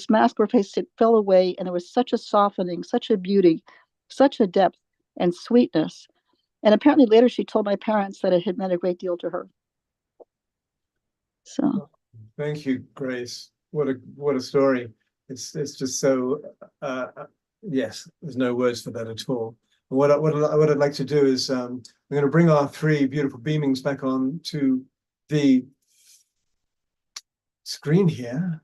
mask of her face, it fell away, and there was such a softening, such a beauty, such a depth and sweetness. And apparently later she told my parents that it had meant a great deal to her. So Thank you, Grace. What a story. It's just so yes, there's no words for that at all. What I'd like to do is I'm going to bring our three beautiful beamings back on to the screen here.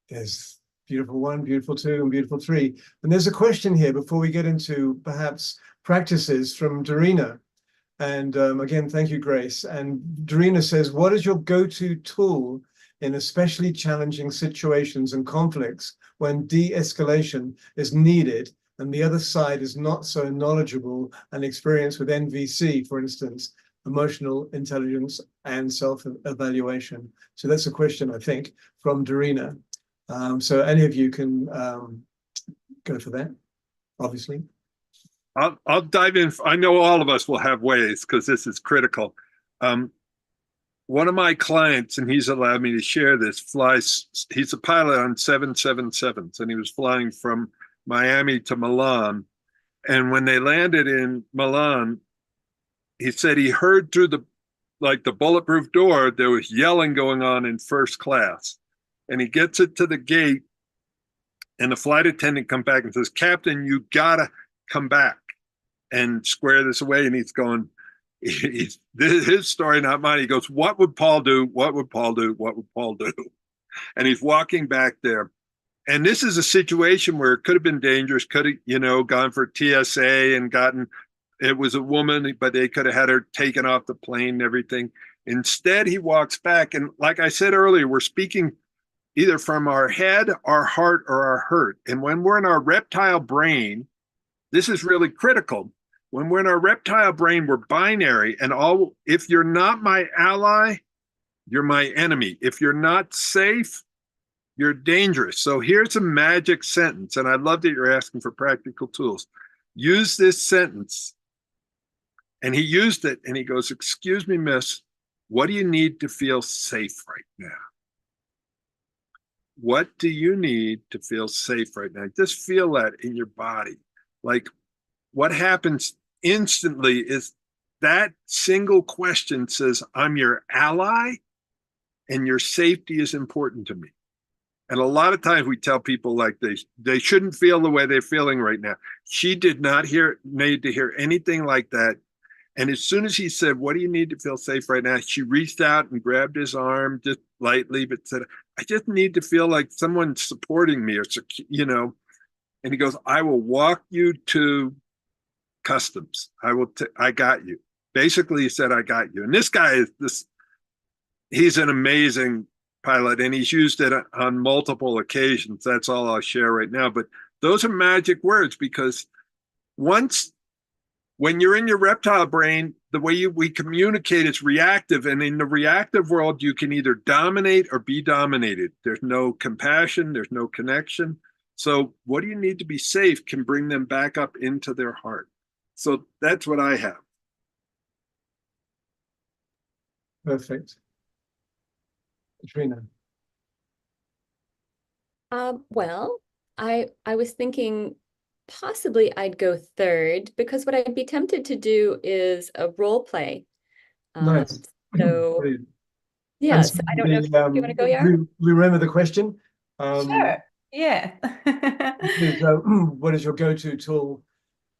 There's beautiful 1, beautiful 2, and beautiful 3. And there's a question here before we get into perhaps practices from Dorina. And again, thank you, Grace. And Dorina says, what is your go-to tool in especially challenging situations and conflicts when de-escalation is needed and the other side is not so knowledgeable and experienced with NVC, for instance, emotional intelligence and self-evaluation? So that's a question, I think, from Dorina. So any of you can go for that, obviously. I'll dive in. I know all of us will have ways because this is critical. One of my clients, and he's allowed me to share this, he's a pilot on 777s, and he was flying from Miami to Milan. And when they landed in Milan, he said he heard through the bulletproof door, there was yelling going on in first class. And he gets it to the gate, and the flight attendant comes back and says, "Captain, you gotta come back and square this away." And he's going, his story, not mine. He goes, "What would Paul do? What would Paul do? What would Paul do?" And he's walking back there. And this is a situation where it could have been dangerous, could have, gone for TSA and it was a woman, but they could have had her taken off the plane and everything. Instead, he walks back. And like I said earlier, we're speaking either from our head, our heart, or our hurt. And when we're in our reptile brain, this is really critical. When we're in our reptile brain, we're binary. And if you're not my ally, you're my enemy. If you're not safe, you're dangerous. So here's a magic sentence. And I love that you're asking for practical tools. Use this sentence. And he used it, and he goes, "Excuse me, miss, what do you need to feel safe right now? What do you need to feel safe right now?" Just feel that in your body. Like, what happens instantly is that single question says, "I'm your ally and your safety is important to me." And a lot of times we tell people like they shouldn't feel the way they're feeling right now. She did not need to hear anything like that. And as soon as he said, "What do you need to feel safe right now?" she reached out and grabbed his arm just lightly, but said, "I just need to feel like someone's supporting me," or, and he goes, "I will walk you to customs. I got you." Basically, he said, "I got you." And this guy he's an amazing pilot, and he's used it on multiple occasions. That's all I'll share right now. But those are magic words, because when you're in your reptile brain, the way we communicate is reactive. And in the reactive world, you can either dominate or be dominated. There's no compassion. There's no connection. So what do you need to be safe can bring them back up into their heart. So that's what I have. Perfect. Katrina. Well, I was thinking possibly I'd go third, because what I'd be tempted to do is a role play. Nice. So Brilliant. yes, I don't know if you want to go, Yara? Do you remember the question? Sure. Yeah. What is your go-to tool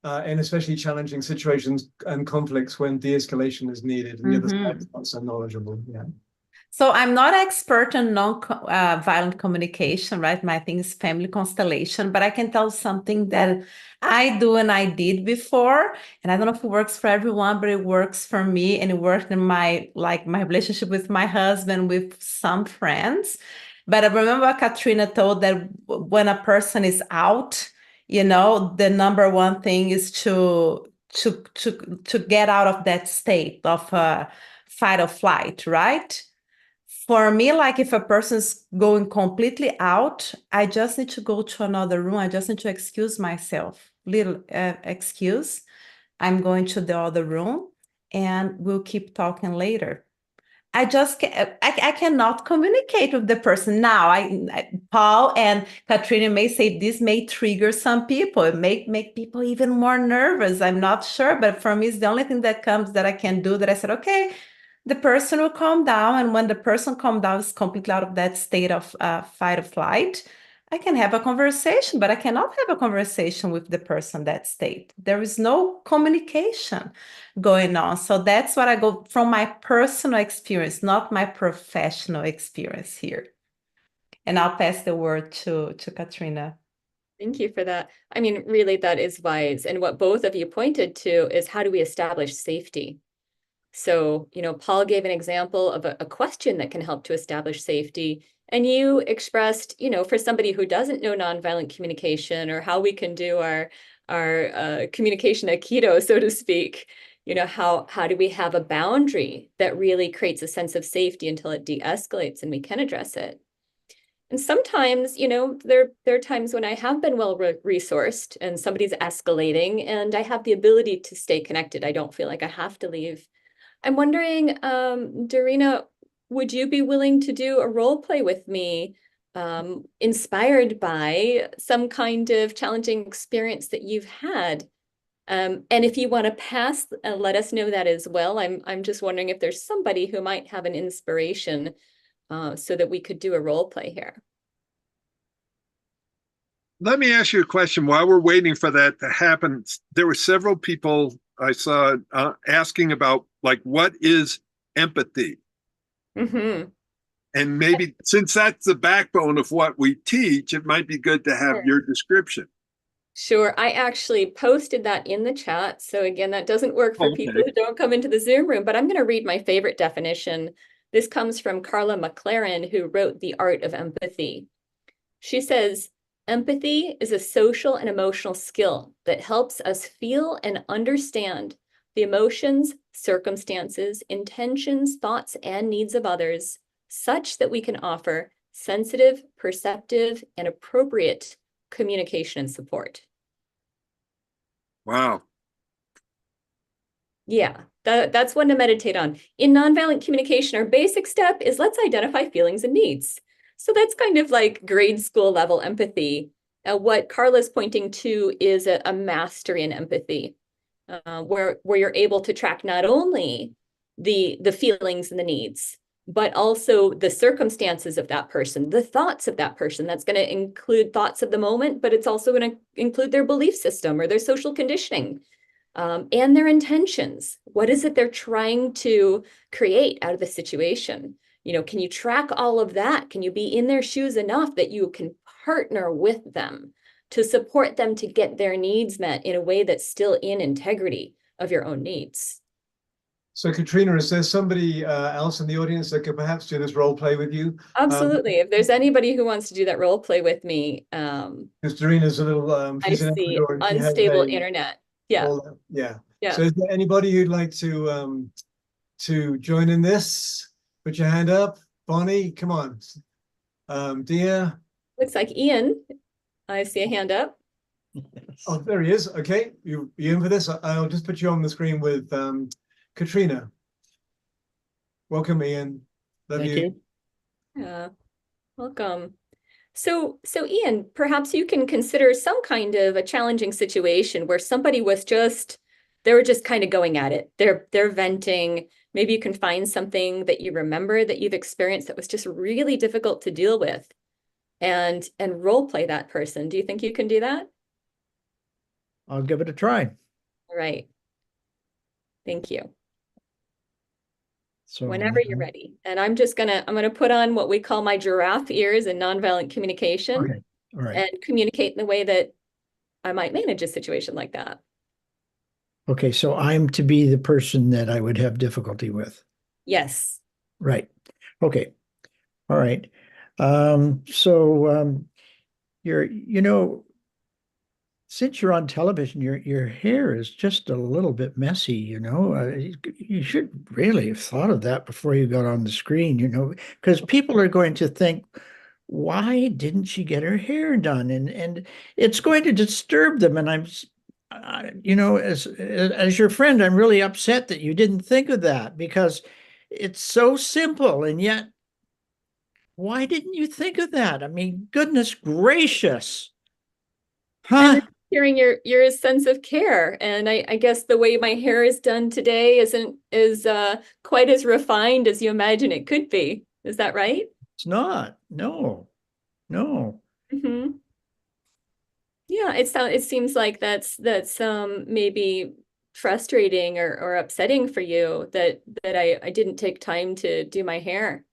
in especially challenging situations and conflicts when de-escalation is needed and the other side is not so knowledgeable? Yeah. So I'm not expert on non-violent communication, right? My thing is family constellation, but I can tell something that I do and I did before, and I don't know if it works for everyone, but it works for me, and it worked in my relationship with my husband, with some friends. But I remember Katrina told that when a person is out, the number one thing is to get out of that state of fight or flight, right? For me, like if a person's going completely out, I just need to go to another room. I just need to excuse myself, little excuse. I'm going to the other room and we'll keep talking later. I cannot communicate with the person now. Paul and Katrina may say this may trigger some people. It may make people even more nervous. I'm not sure, but for me, it's the only thing that comes that I can do. That I said, okay, the person will calm down, and when the person calms down, is completely out of that state of fight or flight. I can have a conversation, but I cannot have a conversation with the person that state. There is no communication going on. So that's what I go from my personal experience, not my professional experience here. And I'll pass the word to Katrina. Thank you for that. I mean, really, that is wise. And what both of you pointed to is how do we establish safety? So, Paul gave an example of a question that can help to establish safety. And you expressed, for somebody who doesn't know nonviolent communication or how we can do our communication aikido, so to speak, how do we have a boundary that really creates a sense of safety until it de-escalates and we can address it? And sometimes, there are times when I have been well resourced and somebody's escalating and I have the ability to stay connected. I don't feel like I have to leave. I'm wondering, Darina, would you be willing to do a role play with me, inspired by some kind of challenging experience that you've had? And if you want to pass, let us know that as well. I'm just wondering if there's somebody who might have an inspiration, so that we could do a role play here. Let me ask you a question while we're waiting for that to happen. There were several people I saw asking about, like, what is empathy? Mm-hmm. And maybe since that's the backbone of what we teach, it might be good to have your description. Sure. I actually posted that in the chat. So again, that doesn't work for people who don't come into the Zoom room, but I'm going to read my favorite definition. This comes from Carla McLaren, who wrote The Art of Empathy. She says, empathy is a social and emotional skill that helps us feel and understand the emotions, circumstances, intentions, thoughts, and needs of others, such that we can offer sensitive, perceptive, and appropriate communication and support. Wow. Yeah, that's one to meditate on. In nonviolent communication, our basic step is let's identify feelings and needs. So that's kind of like grade school level empathy. What Carla's pointing to is a mastery in empathy, where you're able to track not only the feelings and the needs, but also the circumstances of that person, the thoughts of that person. That's going to include thoughts of the moment, but it's also going to include their belief system or their social conditioning, and their intentions. What is it they're trying to create out of the situation? Can you track all of that? Can you be in their shoes enough that you can partner with them to support them to get their needs met in a way that's still in integrity of your own needs? So Katrina, is there somebody else in the audience that could perhaps do this role play with you? Absolutely. If there's anybody who wants to do that role play with me, Because Darina's a little, I she's in see Ecuador and she has unstable a- internet. Yeah. Yeah. Yeah. So is there anybody who'd like to join in this? Put your hand up. Bonnie, come on. Dia. Looks like Ian. I see a hand up. Oh, there he is. Okay, you in for this? I'll just put you on the screen with Katrina. Welcome, Ian. Love Thank you. Yeah. Welcome. So Ian, perhaps you can consider some kind of a challenging situation where somebody was they were just kind of going at it. They're venting. Maybe you can find something that you remember that you've experienced that was just really difficult to deal with, and role play that person. Do you think you can do that? I'll give it a try. All right. Thank you. So Whenever you're ready. And I'm gonna put on what we call my giraffe ears in nonviolent communication. Okay. All right. And communicate in the way that I might manage a situation like that. Okay, so I'm to be the person that I would have difficulty with. Yes. Right. Okay. All right. since you're on television, your hair is just a little bit messy, you know. You should really have thought of that before you got on the screen, you know, because people are going to think, why didn't she get her hair done? And it's going to disturb them. And you know, as your friend, I'm really upset that you didn't think of that, because it's so simple, and yet why didn't you think of that? I mean, goodness gracious. Huh? And hearing your sense of care, and I guess the way my hair is done today is quite as refined as you imagine it could be. Is that right? It's not. No. Mm-hmm. Yeah, it seems like that's maybe frustrating or upsetting for you that I didn't take time to do my hair.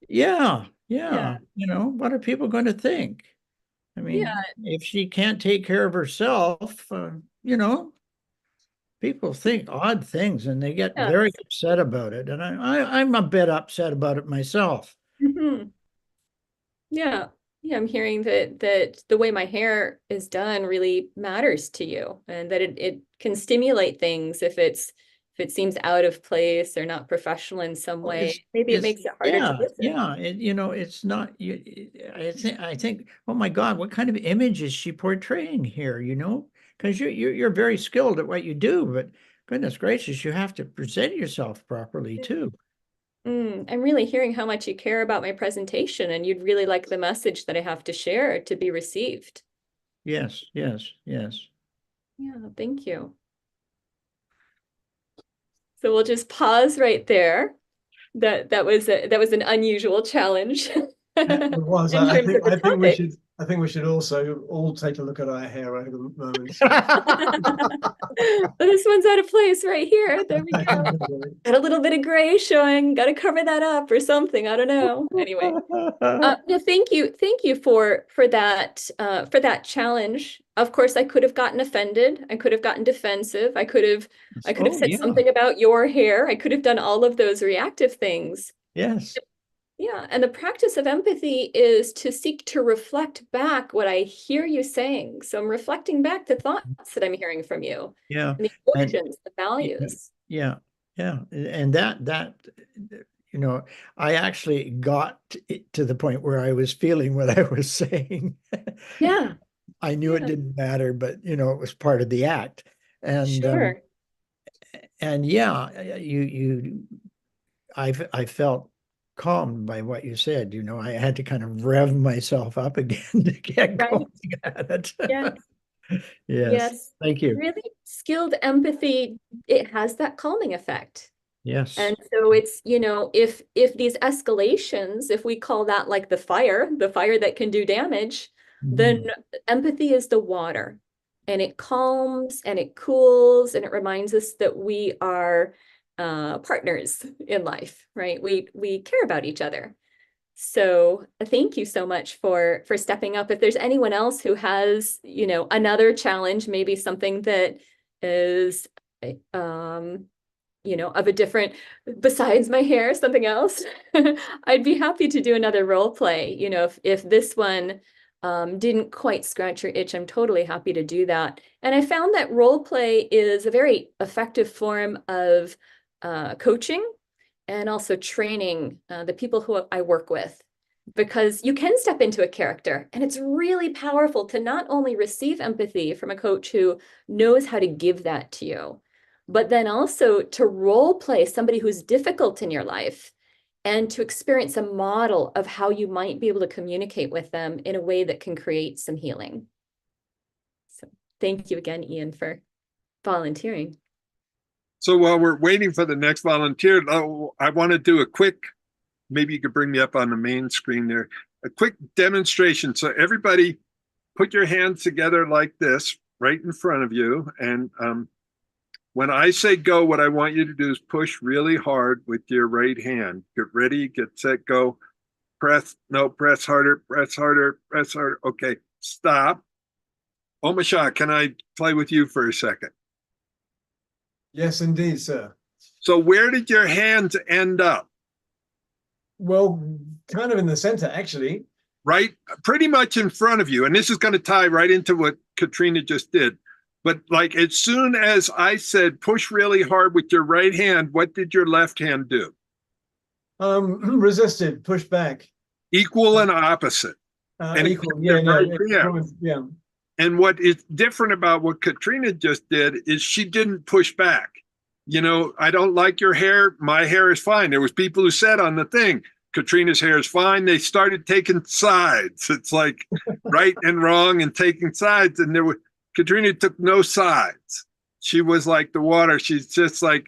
Yeah. Yeah. You know, what are people going to think? I mean, Yeah. if she can't take care of herself, you know, people think odd things and they get Yeah. very upset about it. And I'm a bit upset about it myself. Mm-hmm. Yeah. Yeah, I'm hearing that the way my hair is done really matters to you, and that it can stimulate things if it seems out of place or not professional in some Well, way. Maybe it makes it harder to listen. Yeah. You know, it's not. I think. Oh my God, what kind of image is she portraying here? You know, because you're very skilled at what you do, but goodness gracious, you have to present yourself properly too. I'm really hearing how much you care about my presentation, and you'd really like the message that I have to share to be received. Yes. Yeah, thank you. So we'll just pause right there. That was an unusual challenge. It was. In terms of the topic. I think we should also all take a look at our hair over the moment. This one's out of place right here. There we go. Got a little bit of gray showing. Got to cover that up or something. I don't know. Anyway, no, thank you for that challenge. Of course, I could have gotten offended. I could have gotten defensive. I could have said something about your hair. I could have done all of those reactive things. Yes. Yeah, and the practice of empathy is to seek to reflect back what I hear you saying. So I'm reflecting back the thoughts that I'm hearing from you. Yeah. And the emotions, the values. Yeah. And that, you know, I actually got to the point where I was feeling what I was saying. Yeah. I knew it didn't matter, but you know, it was part of the act. And sure. And yeah, I felt calmed by what you said. You know, I had to kind of rev myself up again to get going at it. Yes. Thank you. Really skilled empathy, it has that calming effect. Yes. And so it's, you know, if these escalations, if we call that like the fire that can do damage, then empathy is the water, and it calms and it cools, and it reminds us that we are partners in life, right? We care about each other. So thank you so much for stepping up. If there's anyone else who has, you know, another challenge, maybe something that is, you know, of a different, besides my hair, something else, I'd be happy to do another role play. You know, if this one didn't quite scratch your itch, I'm totally happy to do that. And I found that role play is a very effective form of coaching and also training the people who I work with, because you can step into a character, and it's really powerful to not only receive empathy from a coach who knows how to give that to you, but then also to role play somebody who's difficult in your life and to experience a model of how you might be able to communicate with them in a way that can create some healing. So thank you again, Ian, for volunteering. So while we're waiting for the next volunteer, I want to do a quick, maybe you could bring me up on the main screen there, a quick demonstration. So everybody put your hands together like this right in front of you. And when I say go, what I want you to do is push really hard with your right hand. Get ready, get set, go. Press harder, press harder, press harder. Okay, stop. Omasha, can I play with you for a second? Yes, indeed, sir. So where did your hands end up? Well, kind of in the center, actually. Right, pretty much in front of you. And this is going to tie right into what Katrina just did. But like as soon as I said, push really hard with your right hand, what did your left hand do? Resisted, pushed back. Equal and opposite. And Equal, yeah, no, right there. yeah. And what is different about what Katrina just did is she didn't push back. You know, I don't like your hair. My hair is fine. There was people who said on the thing, Katrina's hair is fine. They started taking sides. It's like right and wrong and taking sides. And Katrina took no sides. She was like the water. She's just like,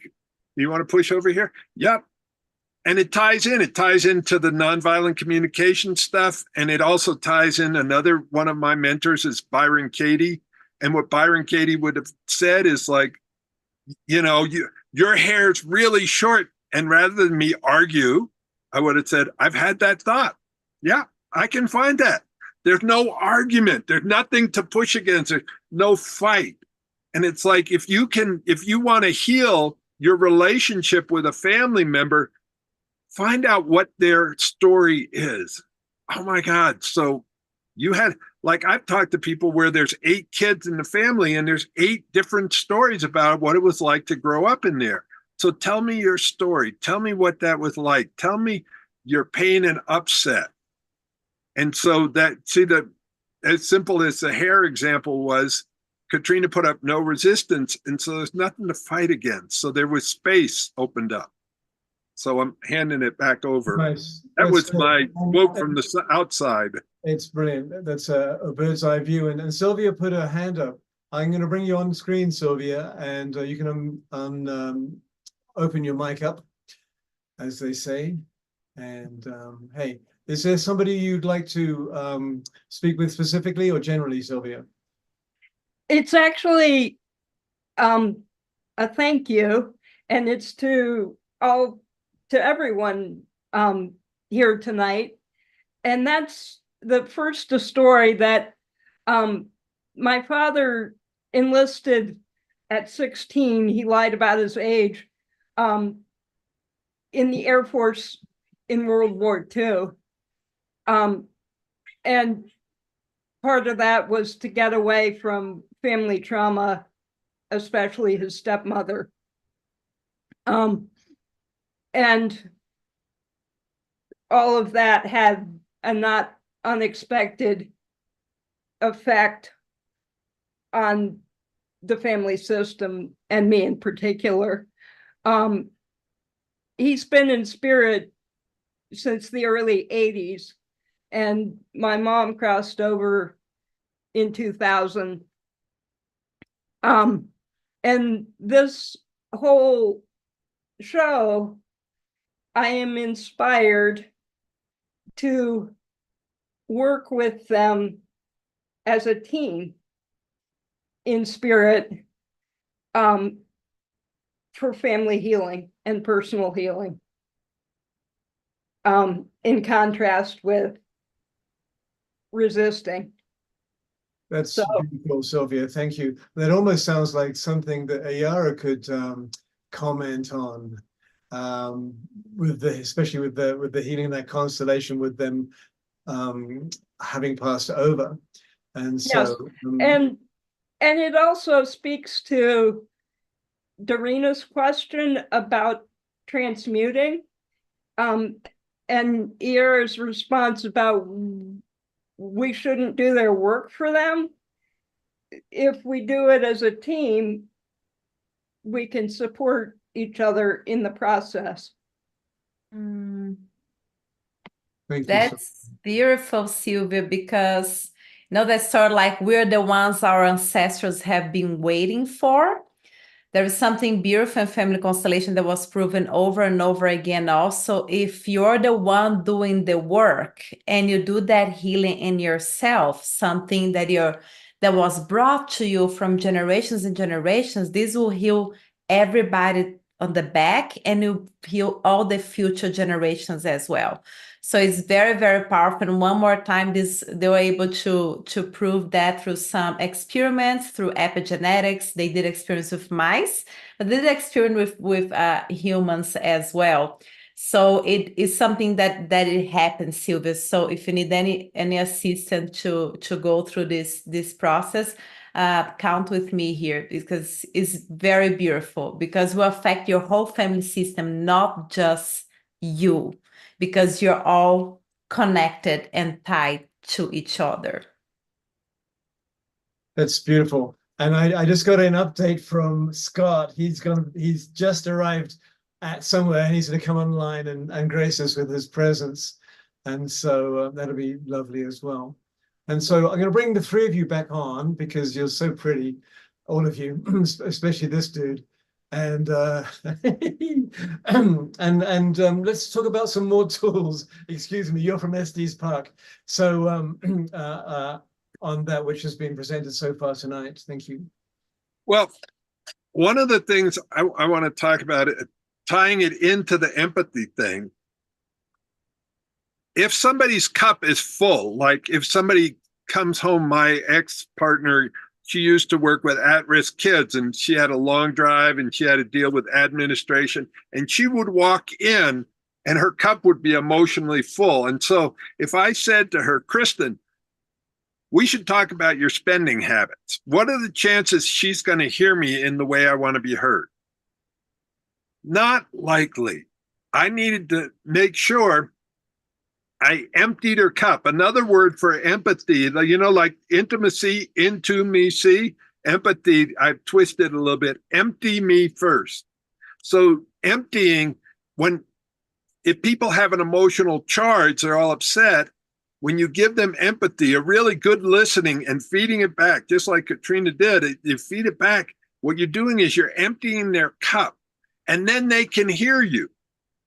you want to push over here? Yep. And it ties into the nonviolent communication stuff. And it also ties in another one of my mentors is Byron Katie. And what Byron Katie would have said is like, you know, your hair's really short. And rather than me argue, I would have said, I've had that thought. Yeah, I can find that. There's no argument. There's nothing to push against. There's no fight. And it's like, if you want to heal your relationship with a family member, find out what their story is. Oh my God. So you had, like, I've talked to people where there's 8 kids in the family and there's 8 different stories about what it was like to grow up in there. So tell me your story. Tell me what that was like. Tell me your pain and upset. And so as simple as the hair example was, Katrina put up no resistance. And so there's nothing to fight against. So there was space opened up. So I'm handing it back over. Nice. That was my quote from the outside. It's brilliant. That's a bird's eye view. And Sylvia put her hand up. I'm going to bring you on screen, Sylvia, and you can open your mic up, as they say. And hey, is there somebody you'd like to speak with specifically or generally, Sylvia? It's actually a thank you, and it's to everyone here tonight. And that's the first story that my father enlisted at 16. He lied about his age in the Air Force in World War II. And part of that was to get away from family trauma, especially his stepmother. And all of that had a not unexpected effect on the family system and me in particular. He's been in spirit since the early 80s, and my mom crossed over in 2000. And this whole show, I am inspired to work with them as a team in spirit for family healing and personal healing, in contrast with resisting. That's beautiful, Sylvia. Thank you. That almost sounds like something that Ayara could comment on, especially with the healing of that constellation, with them having passed over. And so, yes. And it also speaks to Darina's question about transmuting, and Ayara's response about we shouldn't do their work for them. If we do it as a team, we can support each other in the process. That's beautiful, Sylvia, because that's sort of like we're the ones our ancestors have been waiting for. There is something beautiful in family constellation that was proven over and over again. Also, if you're the one doing the work and you do that healing in yourself, something that was brought to you from generations and generations, this will heal everybody on the back and you heal all the future generations as well. So it's very, very powerful. And one more time, they were able to prove that through some experiments, through epigenetics. They did experiments with mice, but they did experiment with humans as well. So it is something that it happens, Sylvia. So if you need any assistance to go through this process, count with me here, because it's very beautiful, because will affect your whole family system, not just you, because you're all connected and tied to each other. That's beautiful. And I just got an update from Scott. He's just arrived at somewhere, and he's going to come online and grace us with his presence. And so that'll be lovely as well. And so I'm going to bring the three of you back on, because you're so pretty, all of you, especially this dude. And let's talk about some more tools. Excuse me, you're from Estes Park. So on that which has been presented so far tonight. Thank you. Well, one of the things I want to talk about, tying it into the empathy thing. If somebody's cup is full, like if somebody comes home, my ex-partner, she used to work with at-risk kids, and she had a long drive and she had to deal with administration, and she would walk in and her cup would be emotionally full. And so if I said to her, Kristen, we should talk about your spending habits, what are the chances she's going to hear me in the way I want to be heard? Not likely. I needed to make sure I emptied her cup. Another word for empathy, like intimacy, into me, see, empathy, I've twisted a little bit. Empty me first. So emptying, if people have an emotional charge, they're all upset. When you give them empathy, a really good listening and feeding it back, just like Katrina did, you feed it back. What you're doing is you're emptying their cup, and then they can hear you.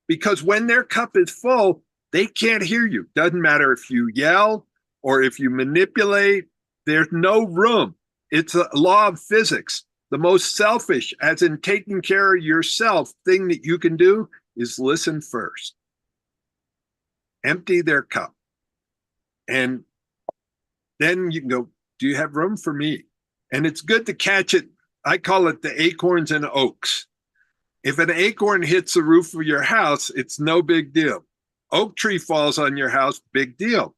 Because when their cup is full, they can't hear you. Doesn't matter if you yell or if you manipulate, there's no room. It's a law of physics. The most selfish, as in taking care of yourself, thing that you can do is listen first. Empty their cup. And then you can go, do you have room for me? And it's good to catch it. I call it the acorns and oaks. If an acorn hits the roof of your house, it's no big deal. Oak tree falls on your house, big deal.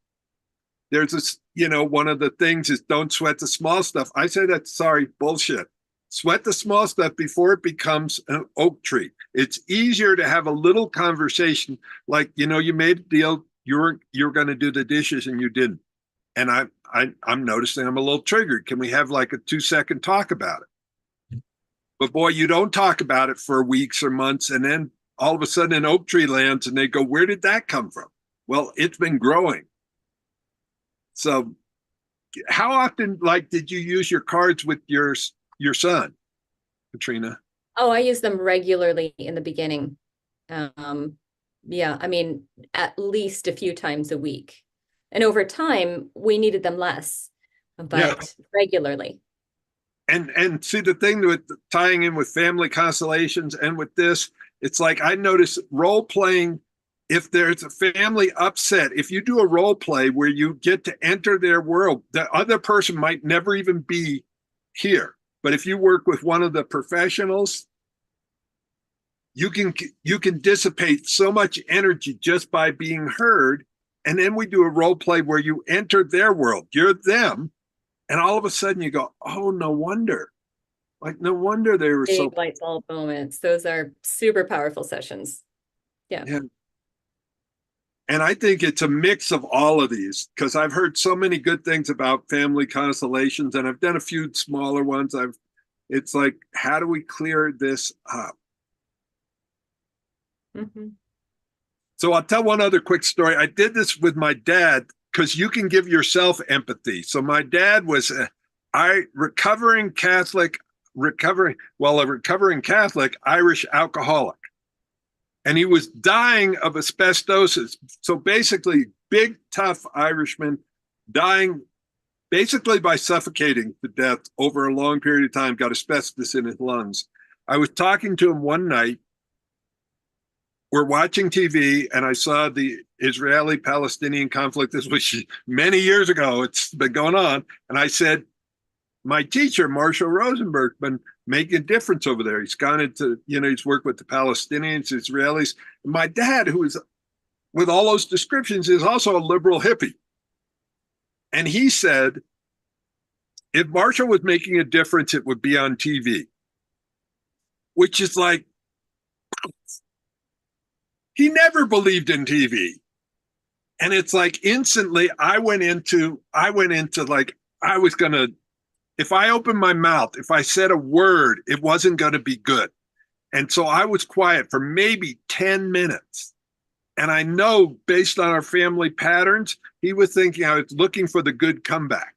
There's this, one of the things is don't sweat the small stuff. I say that's bullshit. Sweat the small stuff before it becomes an oak tree. It's easier to have a little conversation, like, you made a deal, you're going to do the dishes and you didn't. And I'm noticing I'm a little triggered. Can we have like a 2-second talk about it? But boy, you don't talk about it for weeks or months, and then all of a sudden an oak tree lands and they go, where did that come from? Well, it's been growing. So how often, did you use your cards with your son, Katrina? Oh, I use them regularly in the beginning. Yeah, I mean, at least a few times a week. And over time, we needed them less, but regularly. And see, the thing with tying in with family constellations and with this, it's like I notice role playing. If there's a family upset, if you do a role play where you get to enter their world, the other person might never even be here. But if you work with one of the professionals, you can dissipate so much energy just by being heard. And then we do a role play where you enter their world. You're them. And all of a sudden you go, oh, no wonder. No wonder they were so light bulb moments. Those are super powerful sessions. Yeah. And I think it's a mix of all of these, because I've heard so many good things about family constellations, and I've done a few smaller ones. It's like, how do we clear this up? Mm-hmm. So I'll tell one other quick story. I did this with my dad, because you can give yourself empathy. So my dad was a recovering Catholic Irish alcoholic. And he was dying of asbestosis. So basically, big, tough Irishman dying basically by suffocating to death over a long period of time, got asbestos in his lungs. I was talking to him one night. We're watching TV, and I saw the Israeli-Palestinian conflict. This was many years ago. It's been going on. And I said, my teacher, Marshall Rosenberg, been making a difference over there. He's gone into, he's worked with the Palestinians, Israelis. My dad, who is, with all those descriptions, is also a liberal hippie. And he said, if Marshall was making a difference, it would be on TV, which is like, he never believed in TV. And it's like instantly I went into like, I was going to, if I opened my mouth, if I said a word, it wasn't going to be good. And so I was quiet for maybe 10 minutes. And I know based on our family patterns, he was thinking I was looking for the good comeback.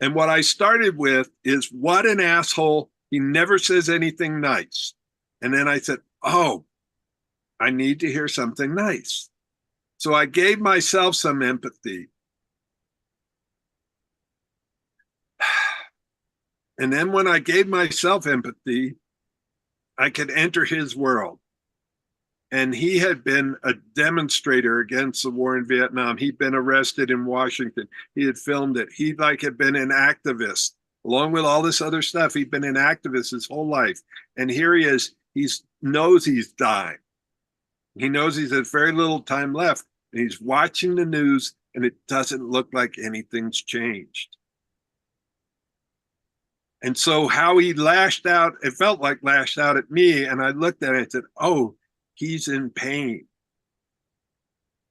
And what I started with is, what an asshole. He never says anything nice. And then I said, oh, I need to hear something nice. So I gave myself some empathy. And then when I gave myself empathy, I could enter his world. And he had been a demonstrator against the war in Vietnam. He'd been arrested in Washington. He had filmed it. He had been an activist. Along with all this other stuff, he'd been an activist his whole life. And here he is. He knows he's dying. He knows he's had very little time left. And he's watching the news, and it doesn't look like anything's changed. And so how he lashed out, it felt like lashed out at me. And I looked at it and said, oh, he's in pain.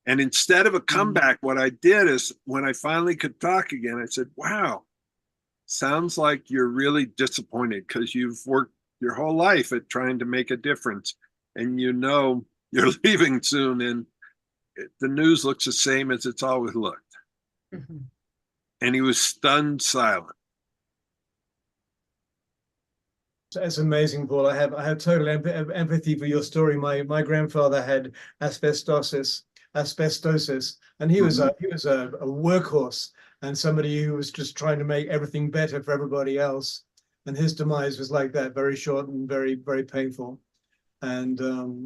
And instead of a comeback, what I did is, when I finally could talk again, I said, wow, sounds like you're really disappointed because you've worked your whole life at trying to make a difference. And you're leaving soon. And the news looks the same as it's always looked. Mm-hmm. And he was stunned silent. It's amazing, Paul. I have total empathy for your story. My grandfather had asbestosis, and he was a workhorse and somebody who was just trying to make everything better for everybody else. And his demise was like that, very short and very, very painful. And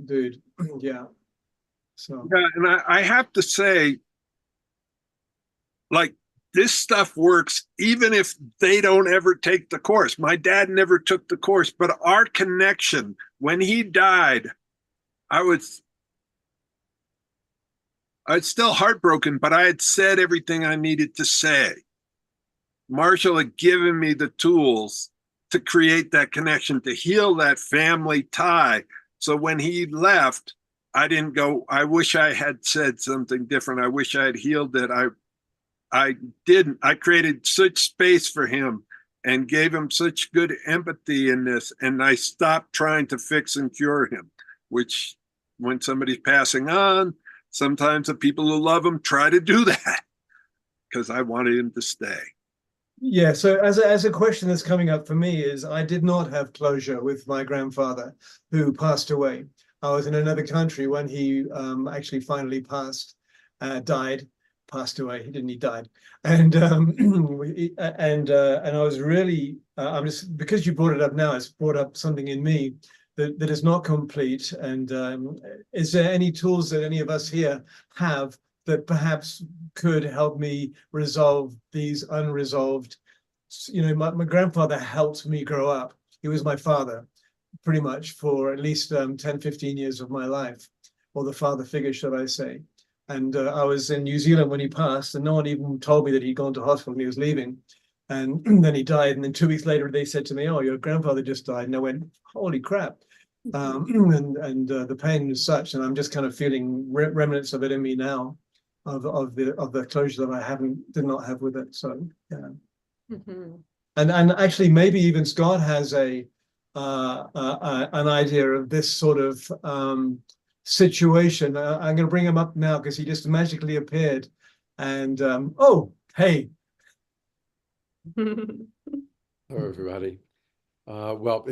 dude, yeah. So yeah, and I have to say, like, this stuff works even if they don't ever take the course. My dad never took the course, but our connection, when he died, I was still heartbroken, but I had said everything I needed to say. Marshall had given me the tools to create that connection, to heal that family tie. So when he left, I didn't go, I wish I had said something different. I wish I had healed it. I didn't. I created such space for him and gave him such good empathy in this. And I stopped trying to fix and cure him, which when somebody's passing on, sometimes the people who love him try to do that, because I wanted him to stay. yeah, so as a question that's coming up for me is, I did not have closure with my grandfather who passed away. I was in another country when he actually finally died. Passed away. He didn't. He died. And and I was really. I'm just, because you brought it up now, it's brought up something in me that is not complete. And is there any tools that any of us here have that perhaps could help me resolve these unresolved? My grandfather helped me grow up. He was my father, pretty much, for at least 10, 15 years of my life, or the father figure, should I say. And I was in New Zealand when he passed, and no one even told me that he'd gone to hospital and he was leaving. And then he died. And then 2 weeks later, they said to me, oh, your grandfather just died. And I went, holy crap. And the pain is such, and I'm just kind of feeling remnants of it in me now, of the closure that I did not have with it. So, yeah. Mm-hmm. And actually, maybe even Scott has an idea of this sort of situation. I'm going to bring him up now because he just magically appeared. And oh, hey. Hello, everybody. Well,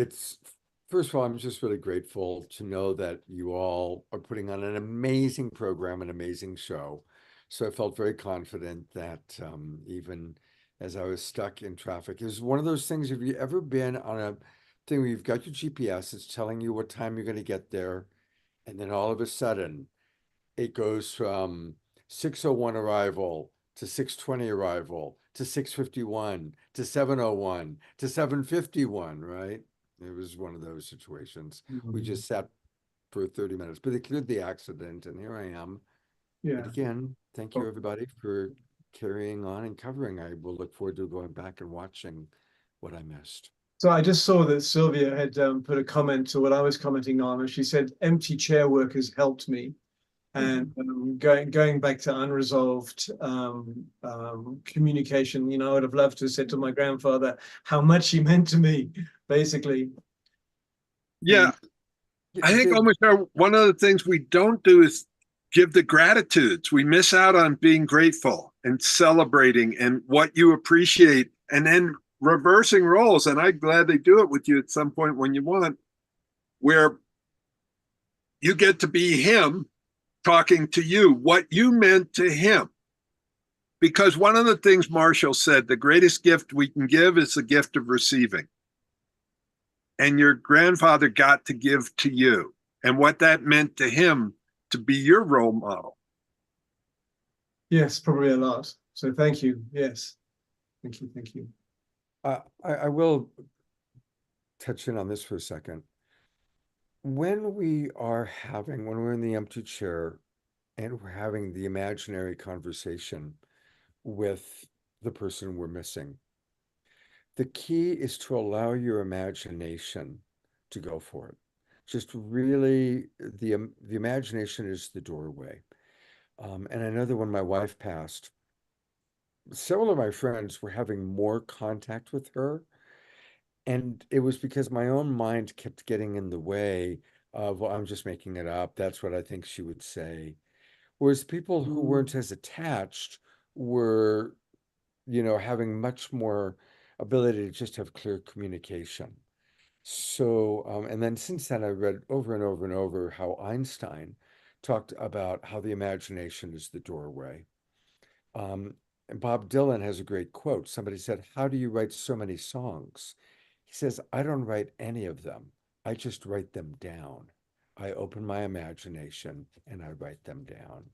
first of all, I'm just really grateful to know that you all are putting on an amazing program, an amazing show. So I felt very confident that even as I was stuck in traffic, it was one of those things, have you ever been on a thing where you've got your GPS, it's telling you what time you're going to get there, and then all of a sudden it goes from 6:01 arrival to 6:20 arrival, to 6:51, to 7:01, to 7:51, right? It was one of those situations. We just sat for 30 minutes, but they cleared the accident, and here I am. Yeah. But again, thank you everybody for carrying on and covering. I will look forward to going back and watching what I missed. So I just saw that Sylvia had put a comment to what I was commenting on, and she said, empty chair work has helped me. And going back to unresolved communication, you know, I would have loved to have said to my grandfather how much he meant to me, basically. Yeah, I think almost one of the things we don't do is give the gratitudes. We miss out on being grateful and celebrating and what you appreciate, and then reversing roles. And I'd gladly do it with you at some point when you want, where you get to be him talking to you, what you meant to him. Because one of the things Marshall said, the greatest gift we can give is the gift of receiving. And your grandfather got to give to you, and what that meant to him to be your role model. Yes, probably a lot. So thank you. Yes. Thank you. Thank you. I will touch in on this for a second. When we're in the empty chair and we're having the imaginary conversation with the person we're missing, the key is to allow your imagination to go for it. Just really, the imagination is the doorway. And I know that when my wife passed, several of my friends were having more contact with her. And it was because my own mind kept getting in the way of, well, I'm just making it up. That's what I think she would say. Whereas people who weren't as attached were, you know, having much more ability to just have clear communication. So, and then since then, I read over and over and over how Einstein talked about how the imagination is the doorway. And Bob Dylan has a great quote. Somebody said, "How do you write so many songs?" He says, "I don't write any of them. I just write them down. I open my imagination and I write them down."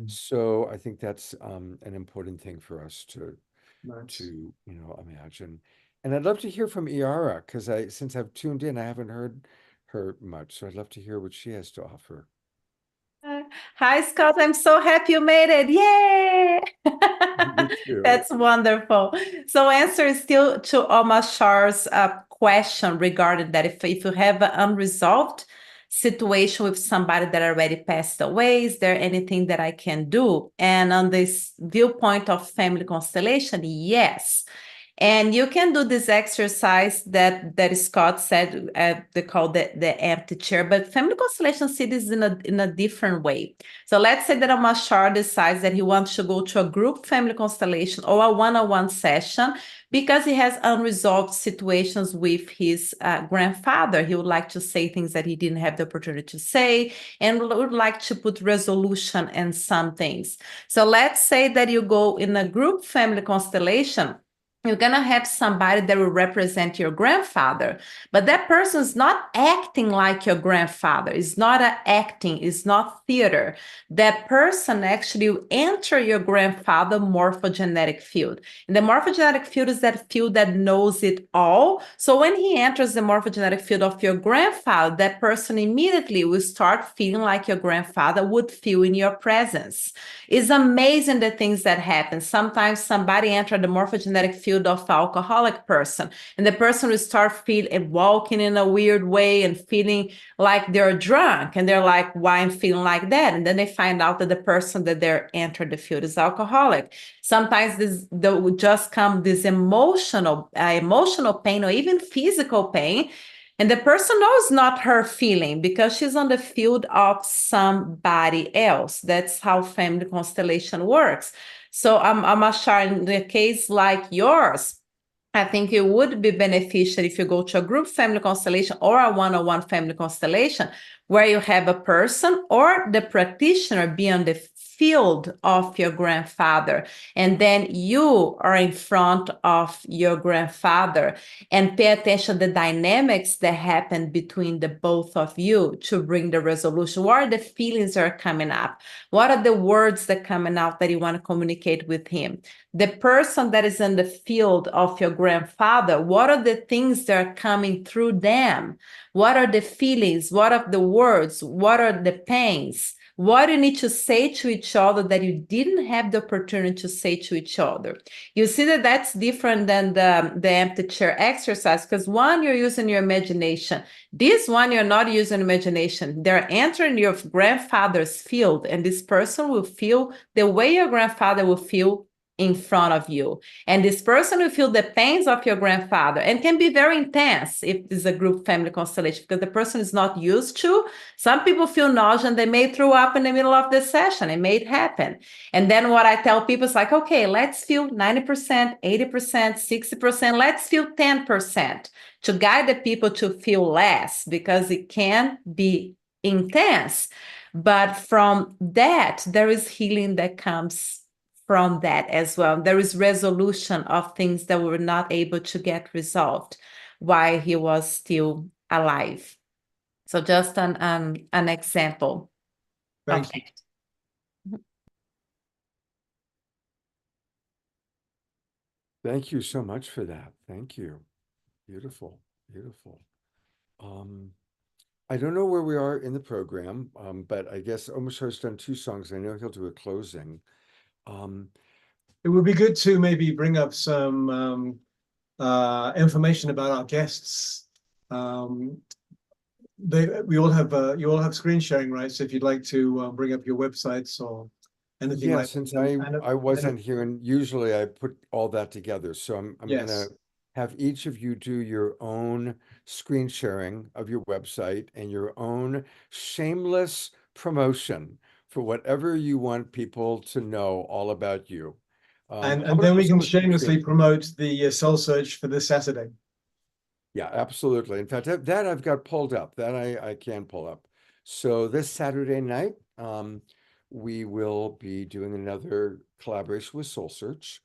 So I think that's an important thing for us to you know, imagine. And I'd love to hear from Iara, because since I've tuned in, I haven't heard her much. So I'd love to hear what she has to offer. Hi, Scott. I'm so happy you made it. Yay! That's wonderful. So answer is still to Omashar's question regarding that if you have an unresolved situation with somebody that already passed away, is there anything that I can do? And on this viewpoint of family constellation, yes. And you can do this exercise that Scott said, they call the empty chair, but family constellation see this in a different way. So let's say that Amashar decides that he wants to go to a group family constellation or a one-on-one session because he has unresolved situations with his grandfather. He would like to say things that he didn't have the opportunity to say, and would like to put resolution in some things. So let's say that you go in a group family constellation. You're going to have somebody that will represent your grandfather, but that person is not acting like your grandfather. It's not acting, it's not theater. That person actually will enter your grandfather morphogenetic field. And the morphogenetic field is that field that knows it all. So when he enters the morphogenetic field of your grandfather, that person immediately will start feeling like your grandfather would feel in your presence. It's amazing the things that happen. Sometimes somebody enters the morphogenetic field of alcoholic person, and the person will start feeling walking in a weird way and feeling like they're drunk, and they're like, why I'm feeling like that? And then they find out that the person that they're entered the field is alcoholic. Sometimes there will just come this emotional pain or even physical pain, and the person knows not her feeling because she's on the field of somebody else. That's how family constellation works. So Amashar, in the case like yours, I think it would be beneficial if you go to a group family constellation or a one-on-one family constellation where you have a person or the practitioner be on the field of your grandfather, and then you are in front of your grandfather, and pay attention to the dynamics that happen between the both of you to bring the resolution. What are the feelings that are coming up? What are the words that are coming out that you want to communicate with him? The person that is in the field of your grandfather, what are the things that are coming through them? What are the feelings? What are the words? What are the pains? What do you need to say to each other that you didn't have the opportunity to say to each other? You see that that's different than the empty chair exercise, because one, you're using your imagination. This one, you're not using imagination. They're entering your grandfather's field, and this person will feel the way your grandfather will feel in front of you. And this person will feel the pains of your grandfather, and can be very intense if it's a group family constellation, because the person is not used to. Some people feel nausea and they may throw up in the middle of the session. It may happen. And then what I tell people is like, okay, let's feel 90%, 80%, 60%, let's feel 10% to guide the people to feel less, because it can be intense. But from that, there is healing that comes from that as well. There is resolution of things that were not able to get resolved while he was still alive. So just an example of Thank you. that. Thank you so much for that. Thank you. Beautiful, beautiful. I don't know where we are in the program, but I guess Omashar's done 2 songs. I know he'll do a closing. It would be good to maybe bring up some information about our guests. We all have you all have screen sharing rights. If you'd like to bring up your websites or anything Yeah, like since that. I wasn't here, and usually I put all that together, so I'm Yes. gonna have each of you do your own screen sharing of your website and your own shameless promotion for whatever you want people to know all about you. And how about then we you can start with shamelessly Katrina? promote the Soul Search for this Saturday. Yeah, absolutely. In fact, that I've got pulled up. That I can pull up. So this Saturday night, we will be doing another collaboration with Soul Search.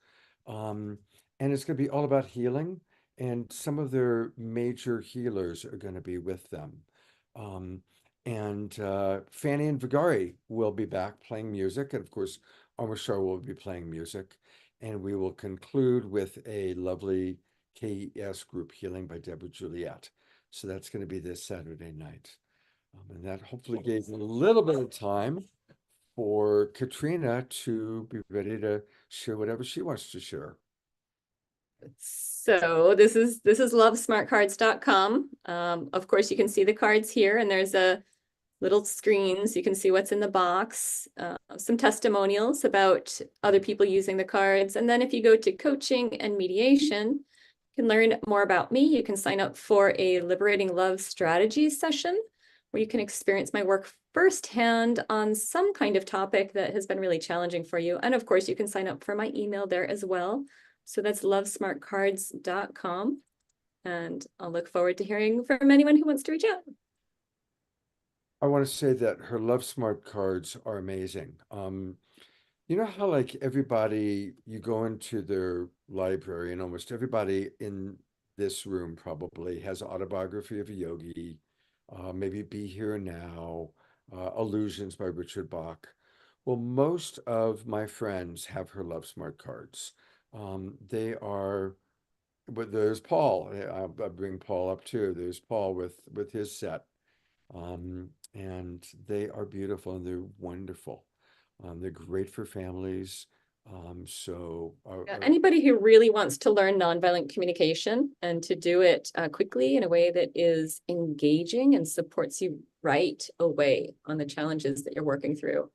And it's going to be all about healing. And some of their major healers are going to be with them. And Fanny and Vigari will be back playing music. And of course, Omashar will be playing music. And we will conclude with a lovely KES group, Healing by Deborah Juliet. So that's going to be this Saturday night. And that hopefully gave a little bit of time for Katrina to be ready to share whatever she wants to share. So this is lovesmartcards.com. Of course, you can see the cards here, and there's a little screens. You can see what's in the box, some testimonials about other people using the cards. And then if you go to coaching and mediation, you can learn more about me. You can sign up for a Liberating Love Strategies session where you can experience my work firsthand on some kind of topic that has been really challenging for you. And of course, you can sign up for my email there as well. So that's lovesmartcards.com. And I'll look forward to hearing from anyone who wants to reach out. I want to say that her Love Smart cards are amazing. You know how like everybody, you go into their library and almost everybody in this room probably has Autobiography of a Yogi, maybe Be Here Now, Illusions by Richard Bach. Well, most of my friends have her Love Smart cards. They are, but there's Paul. I bring Paul up too. There's Paul with his set. And they are beautiful and they're wonderful. They're great for families. Anybody who really wants to learn nonviolent communication and to do it quickly in a way that is engaging and supports you right away on the challenges that you're working through.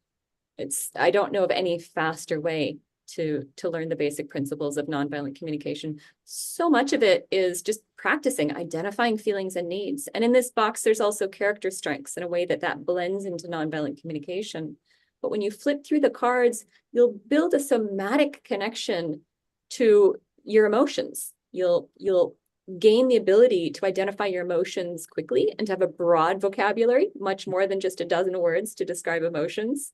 I don't know of any faster way to learn the basic principles of nonviolent communication. So much of it is just practicing, identifying feelings and needs. And in this box, there's also character strengths in a way that blends into nonviolent communication. But when you flip through the cards, you'll build a somatic connection to your emotions. You'll gain the ability to identify your emotions quickly and to have a broad vocabulary, much more than just a dozen words to describe emotions.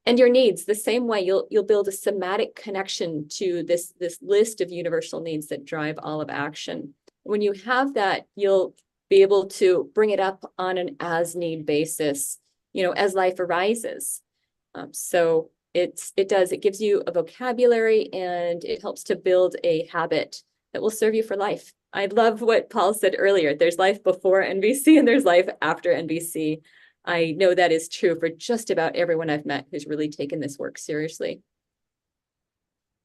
And your needs, the same way you'll build a somatic connection to this list of universal needs that drive all of action. When you have that, you'll be able to bring it up on an as-need basis, as life arises. So it gives you a vocabulary, and it helps to build a habit that will serve you for life. I love what Paul said earlier. There's life before NVC and there's life after NVC. I know that is true for just about everyone I've met who's really taken this work seriously.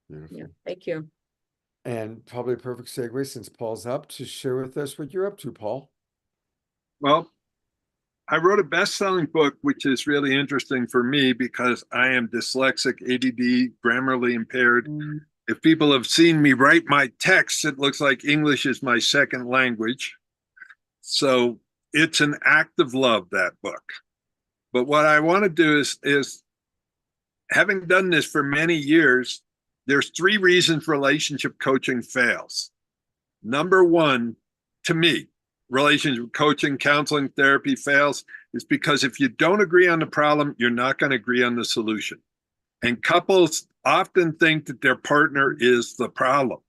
Beautiful. Yeah, thank you. And probably a perfect segue, since Paul's up, to share with us what you're up to, Paul. Well, I wrote a best-selling book, which is really interesting for me because I am dyslexic, ADD, grammarly impaired. If people have seen me write my text, it looks like English is my second language. So it's an act of love, that book. But what I want to do is having done this for many years, there's 3 reasons relationship coaching fails. Number 1, to me, relationship coaching, counseling, therapy fails is because if you don't agree on the problem, you're not going to agree on the solution. And couples often think that their partner is the problem,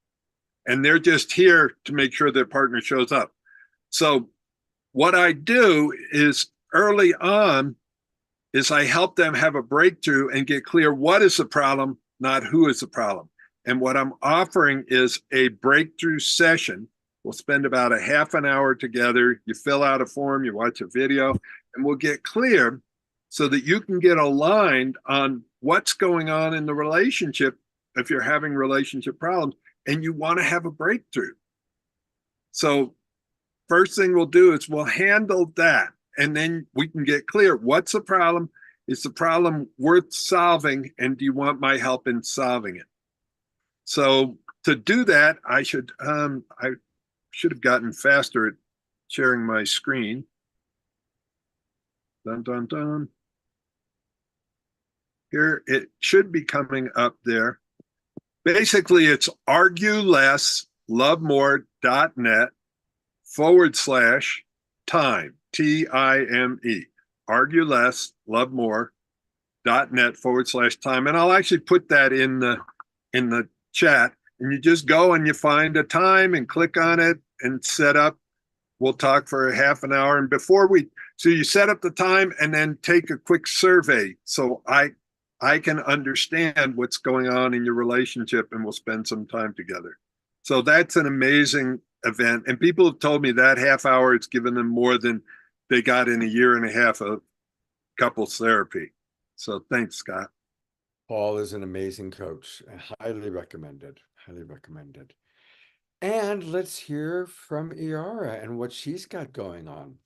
and they're just here to make sure their partner shows up. So what I do is early on is I help them have a breakthrough and get clear what is the problem, not who is the problem. And what I'm offering is a breakthrough session. We'll spend about a half an hour together. You fill out a form, you watch a video, and we'll get clear so that you can get aligned on what's going on in the relationship if you're having relationship problems and you want to have a breakthrough. So first thing we'll do is we'll handle that, and then we can get clear. What's the problem? Is the problem worth solving? And do you want my help in solving it? So to do that, I should have gotten faster at sharing my screen. Dun, dun, dun. Here, it should be coming up there. Basically, it's arguelesslovemore.net/time, T-I-M-E. arguelesslovemore.net/time. And I'll actually put that in the chat. And you just go and you find a time and click on it and set up. We'll talk for a half an hour. And so you set up the time and then take a quick survey. So I can understand what's going on in your relationship, and we'll spend some time together. So that's an amazing event. And people have told me that half hour has given them more than they got in a year and a half of couples therapy. So thanks, Scott. Paul is an amazing coach. Highly recommended. Highly recommended. And let's hear from Iara and what she's got going on.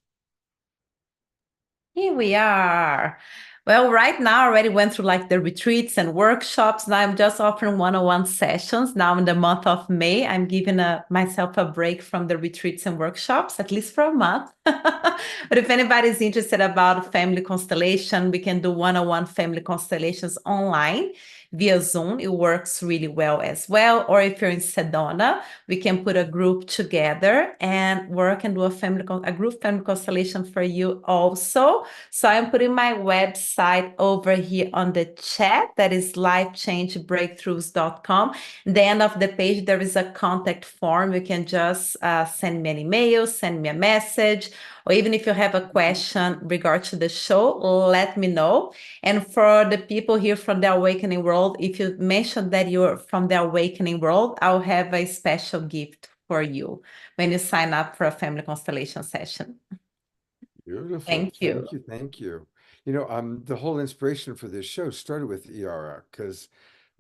Here we are. Well, right now I already went through like the retreats and workshops. Now I'm just offering one-on-one sessions. Now in the month of May, I'm giving myself a break from the retreats and workshops, at least for a month. But if anybody's interested about family constellation, we can do one-on-one family constellations online via Zoom. It works really well as well. Or if you're in Sedona, we can put a group together and work and do a group family constellation for you also. So I'm putting my website over here on the chat. That is lifechangebreakthroughs.com. At the end of the page, there is a contact form. You can just send me an email, send me a message, or even if you have a question regarding to the show, let me know. And for the people here from the Awakening World, if you mention that you're from the Awakening World, I'll have a special gift for you when you sign up for a family constellation session. Beautiful. Thank you. Thank you. The whole inspiration for this show started with Iara because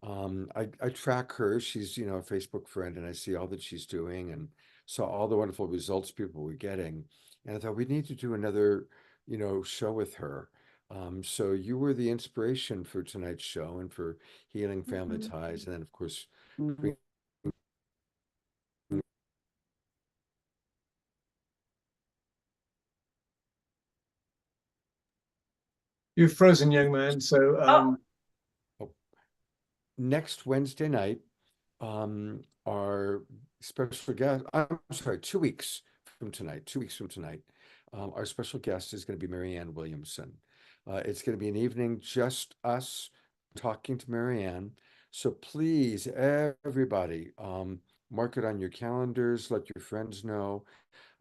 I track her. She's, a Facebook friend, and I see all that she's doing and saw all the wonderful results people were getting. And I thought we need to do another, show with her. So you were the inspiration for tonight's show and for Healing Family Ties. And then, of course, You've frozen, young man. So next Wednesday night, our special guest, I'm sorry, 2 weeks from tonight, 2 weeks from tonight, our special guest is going to be Marianne Williamson. It's going to be an evening, just us talking to Marianne. So please, everybody, mark it on your calendars, let your friends know.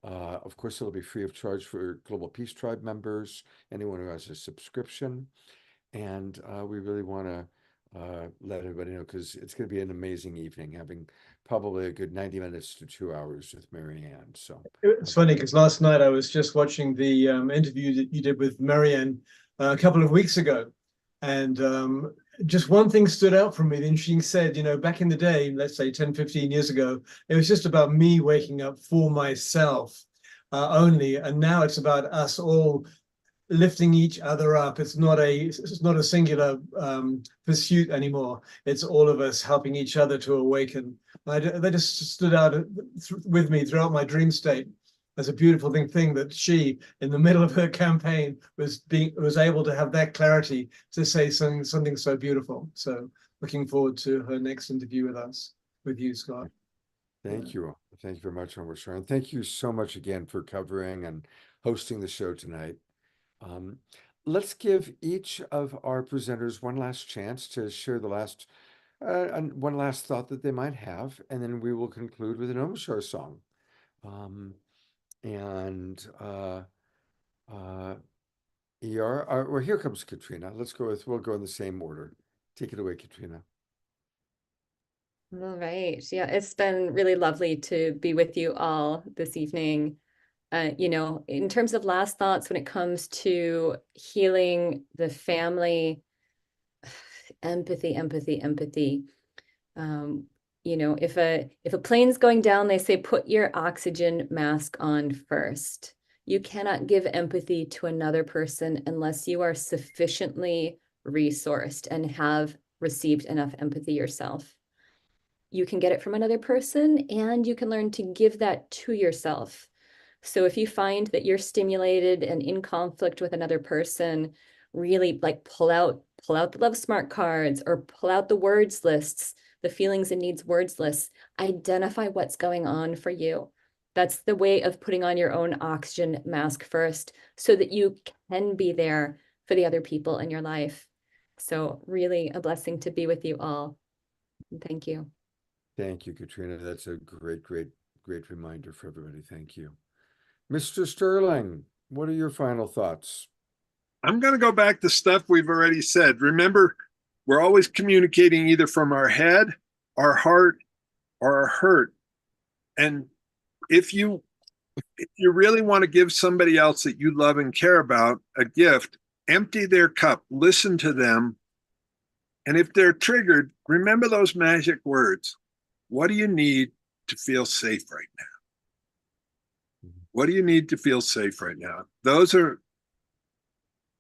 Of course, it'll be free of charge for Global Peace Tribe members, anyone who has a subscription. And we really want to let everybody know, because it's going to be an amazing evening, having probably a good 90 minutes to 2 hours with Marianne. So It's funny because last night I was just watching the interview that you did with Marianne a couple of weeks ago. And just one thing stood out for me. Then she said, you know, back in the day, let's say 10, 15 years ago, it was just about me waking up for myself only. And now it's about us all lifting each other up. It's not a singular pursuit anymore. It's all of us helping each other to awaken. They just stood out with me throughout my dream state as a beautiful thing that she, in the middle of her campaign, was able to have that clarity to say something so beautiful. So looking forward to her next interview with you, Scott. thank you. Thank you very much, Omoshar. And thank you so much again for covering and hosting the show tonight. Let's give each of our presenters one last chance to share the one last thought that they might have, and then we will conclude with an Omoshar song. Well, here comes Katrina. We'll go in the same order. Take it away, Katrina. All right. Yeah, it's been really lovely to be with you all this evening. You know, in terms of last thoughts, when it comes to healing the family, empathy. You know, if a plane's going down, they say, put your oxygen mask on first. You cannot give empathy to another person unless you are sufficiently resourced and have received enough empathy yourself. You can get it from another person, and you can learn to give that to yourself. So if you find that you're stimulated and in conflict with another person, really like pull out the Love Smart cards or pull out the words lists, the feelings and needs words lists. Identify what's going on for you. That's the way of putting on your own oxygen mask first, so that you can be there for the other people in your life. So really a blessing to be with you all. Thank you. Thank you, Katrina. That's a great reminder for everybody. Thank you. Mr. Sterling, what are your final thoughts? I'm going to go back to stuff we've already said. Remember, we're always communicating either from our head, our heart, or our hurt. And if you really want to give somebody else that you love and care about a gift, empty their cup, listen to them. And if they're triggered, remember those magic words. What do you need to feel safe right now? What do you need to feel safe right now? Those are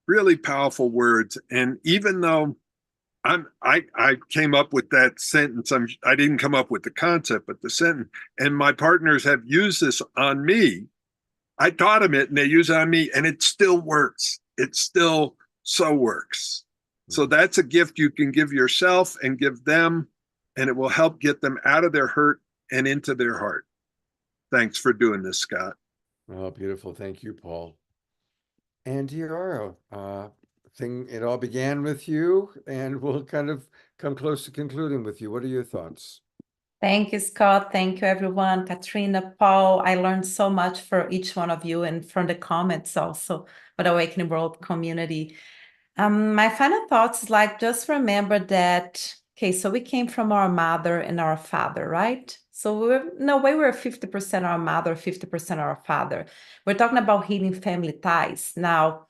really powerful words. And even though I came up with that sentence, I didn't come up with the concept, but the sentence, and my partners have used this on me. I taught them it and they use it on me, and it still works. It still so works. So that's a gift you can give yourself and give them, and it will help get them out of their hurt and into their heart. Thanks for doing this, Scott. Oh, beautiful. Thank you, Paul. And Yara, it all began with you, and we'll kind of come close to concluding with you. What are your thoughts? Thank you, Scott. Thank you, everyone. Katrina, Paul, I learned so much for each one of you, and from the comments also for the Awakening World community. My final thoughts is like, just remember that, okay, so we came from our mother and our father, right? So we're 50% our mother, 50% our father. We're talking about healing family ties. Now,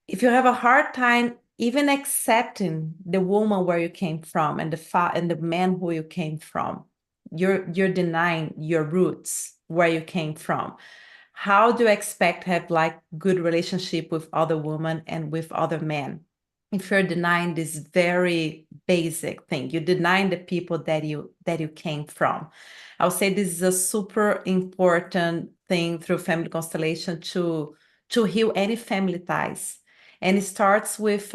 if you have a hard time even accepting the woman where you came from and the man who you came from, you're denying your roots, where you came from. How do you expect to have like good relationship with other women and with other men if you're denying this very basic thing? You're denying the people that you came from. I'll say this is a super important thing through family constellation to heal any family ties. And it starts with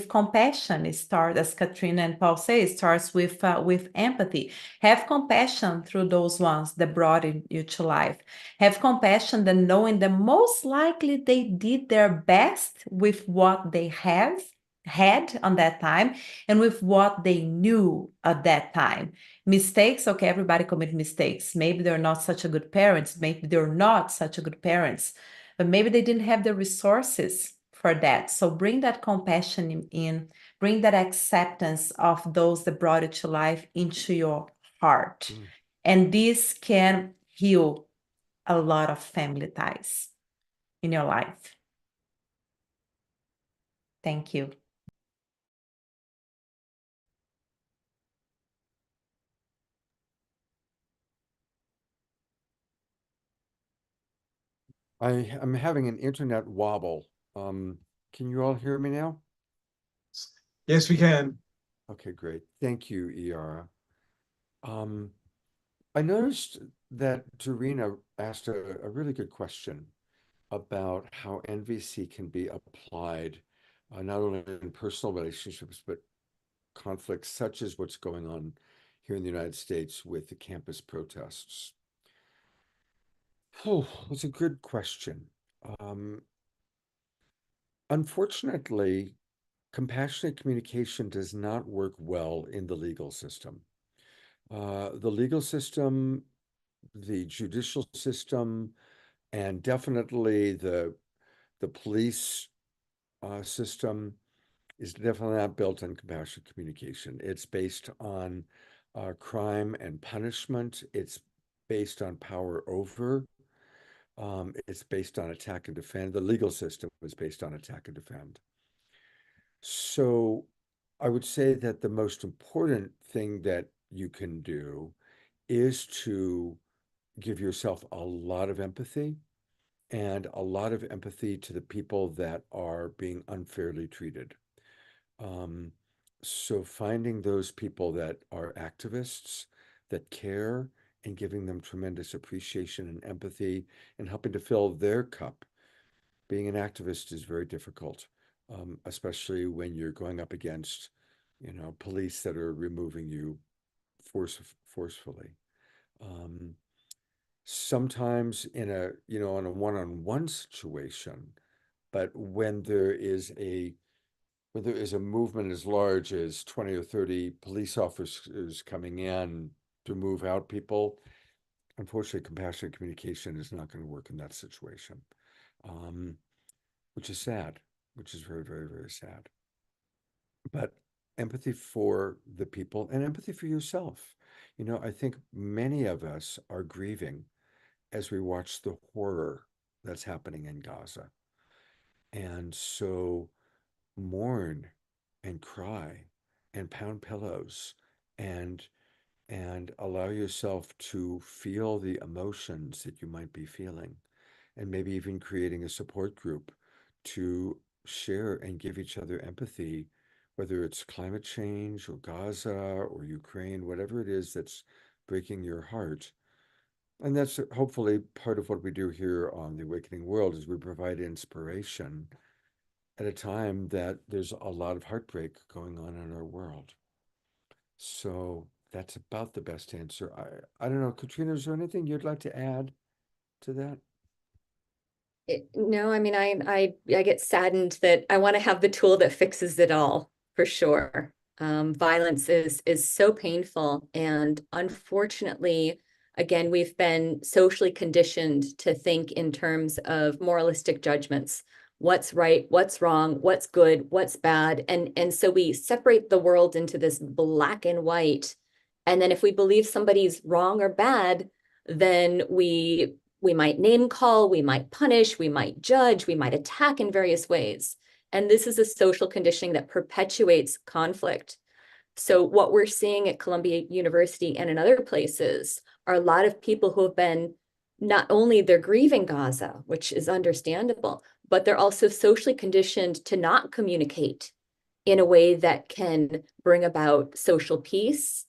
compassion. It starts, as Katrina and Paul say, it starts with empathy. Have compassion through those ones that brought you to life. Have compassion, then knowing that most likely they did their best with what they had on that time and with what they knew at that time. Mistakes, okay, everybody commit mistakes. Maybe they're not such a good parents. Maybe they're not such a good parents, but maybe they didn't have the resources for that. So bring that compassion in, bring that acceptance of those that brought you to life into your heart. And this can heal a lot of family ties in your life. Thank you. I'm having an internet wobble. Can you all hear me now? Yes, we can. Okay, great. Thank you, Iara. I noticed that Dorina asked a really good question about how NVC can be applied not only in personal relationships, but conflicts such as what's going on here in the United States with the campus protests. Oh, that's a good question. Unfortunately, compassionate communication does not work well in the legal system. The legal system, the judicial system, and definitely the police system is definitely not built on compassionate communication. It's based on crime and punishment. It's based on power over. It's based on attack and defend. The legal system is based on attack and defend. So I would say that the most important thing that you can do is to give yourself a lot of empathy and a lot of empathy to the people that are being unfairly treated. So finding those people that are activists, that care, and giving them tremendous appreciation and empathy and helping to fill their cup. Being an activist is very difficult, especially when you're going up against, police that are removing you forcefully. Sometimes in a one-on-one situation, but when there is a movement as large as 20 or 30 police officers coming in to move out people, unfortunately, compassionate communication is not going to work in that situation, which is sad, which is very, very, very sad. But empathy for the people and empathy for yourself. I think many of us are grieving as we watch the horror that's happening in Gaza. And so mourn and cry and pound pillows and allow yourself to feel the emotions that you might be feeling, and maybe even creating a support group to share and give each other empathy, whether it's climate change or Gaza or Ukraine, whatever it is that's breaking your heart. And that's hopefully part of what we do here on The Awakening World, is we provide inspiration at a time that there's a lot of heartbreak going on in our world. So that's about the best answer. I don't know, Katrina, is there anything you'd like to add to that? No, I mean, I get saddened that I want to have the tool that fixes it all, for sure. Violence is so painful, and unfortunately, again, we've been socially conditioned to think in terms of moralistic judgments. What's right, what's wrong, what's good, what's bad. And so we separate the world into this black and white. And then if we believe somebody's wrong or bad, then we might name call, we might punish, we might judge, we might attack in various ways. And this is a social conditioning that perpetuates conflict. So what we're seeing at Columbia University and in other places are a lot of people who have been, not only they're grieving Gaza, which is understandable, but they're also socially conditioned to not communicate in a way that can bring about social peace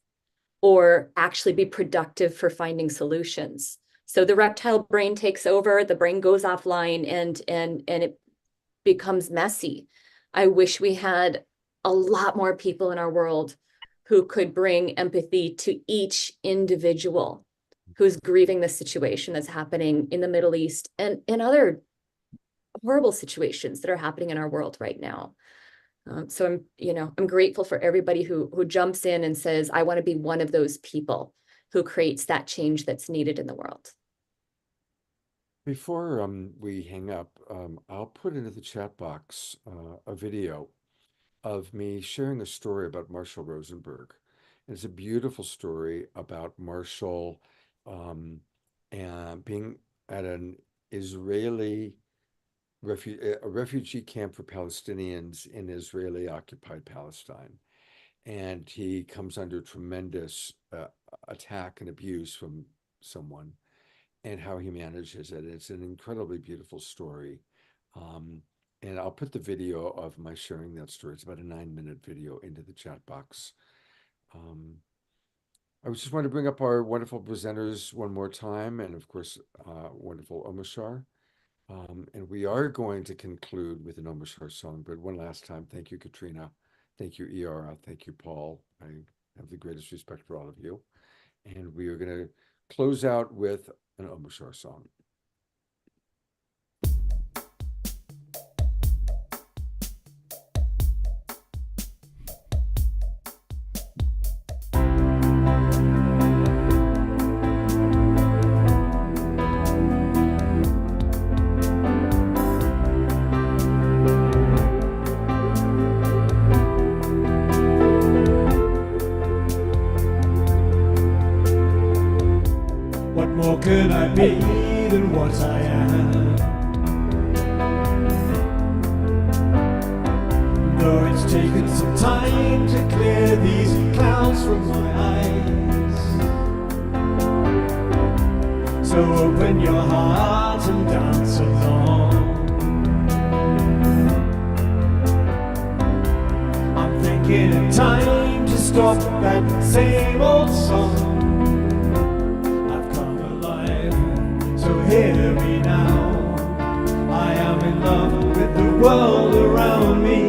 or actually be productive for finding solutions. So the reptile brain takes over, the brain goes offline, and it becomes messy. I wish we had a lot more people in our world who could bring empathy to each individual who's grieving the situation that's happening in the Middle East and in other horrible situations that are happening in our world right now. So I'm grateful for everybody who jumps in and says, I want to be one of those people who creates that change that's needed in the world. Before we hang up, I'll put into the chat box a video of me sharing a story about Marshall Rosenberg. And it's a beautiful story about Marshall and being at an Israeli refugee camp for Palestinians in Israeli-occupied Palestine. And he comes under tremendous attack and abuse from someone, and how he manages it. It's an incredibly beautiful story. And I'll put the video of my sharing that story. It's about a 9-minute video into the chat box. I just want to bring up our wonderful presenters one more time, and of course, wonderful Omar Shah. And we are going to conclude with an Omar Shah song, but one last time, thank you, Katrina. Thank you, Iara. Thank you, Paul. I have the greatest respect for all of you. And we are going to close out with an Omar Shah song. What more could I be than what I am? Though it's taken some time to clear these clouds from my eyes. So open your heart and dance along. I'm thinking of time to stop that same old song. Hear me now. I am in love with the world around me,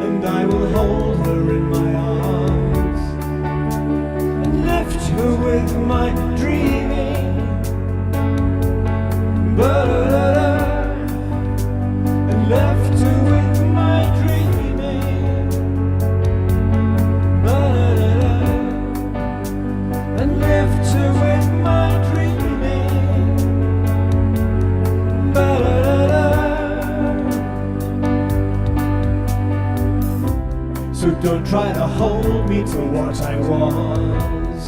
and I will hold her in my arms and lift her with my dreaming. Ba-da-da-da. And lift her with my dreaming. Ba-da-da-da. And lift her with my dreaming. So don't try to hold me to what I was.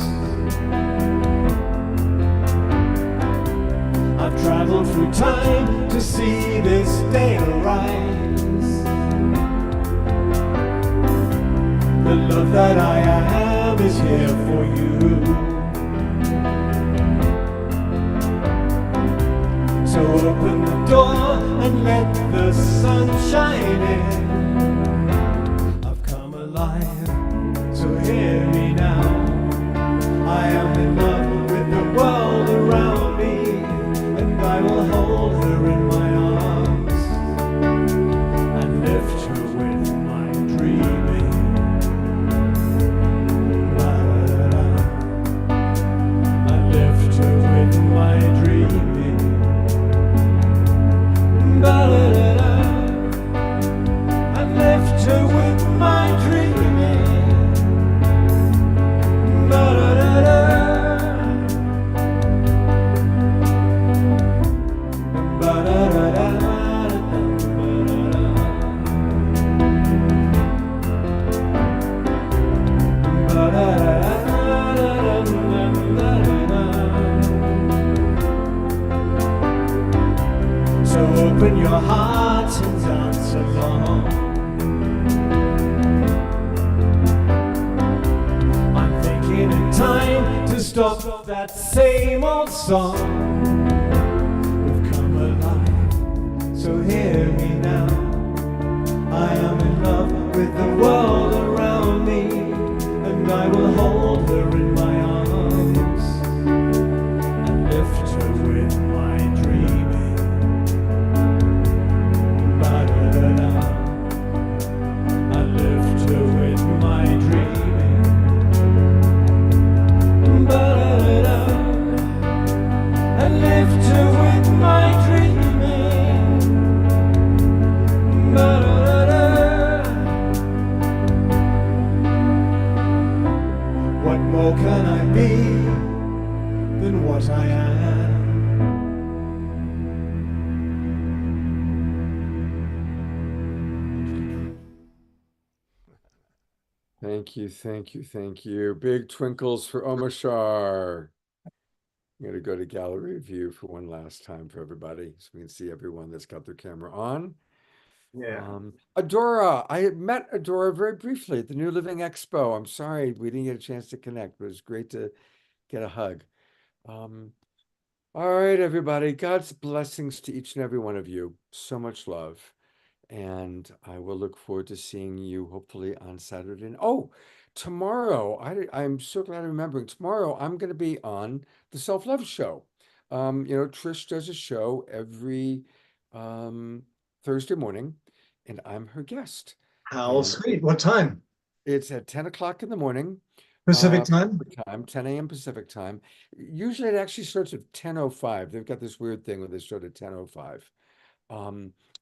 I've traveled through time to see this day arise. The love that I have is here for you. So open the door and let the sun shine in. I've come alive, so hear me now. I am in love with the world around me, and I will hold her in my arms and lift her with my dreaming. La-da-da. I lift her with my dreaming. Ba-da-da-da. I lift her with my dreaming. Ba-da-da-da. Ba-da-da-da. So open your heart and dance along. I'm thinking in time to stop that same old song. We've come alive, so hear me now. I am in love with the world around me, and I will hold her in my arms and lift her with my dreaming. Ba-da-da-da. because I am. Thank you, thank you, thank you. Big twinkles for Omashar. I'm going to go to gallery view for one last time for everybody so we can see everyone that's got their camera on. Adora, I had met Adora very briefly at the New Living Expo. I'm sorry we didn't get a chance to connect, but it was great to get a hug. All right, everybody. God's blessings to each and every one of you. So much love. And I will look forward to seeing you hopefully on Saturday. Oh, tomorrow, I'm so glad I'm remembering. Tomorrow, I'm going to be on the Self-Love Show. Trish does a show every Thursday morning, and I'm her guest. How And sweet. What time? It's at 10 o'clock in the morning. Pacific time? Pacific time, 10 a.m. Pacific time. Usually it actually starts at 10:05. They've got this weird thing where they start at 10:05.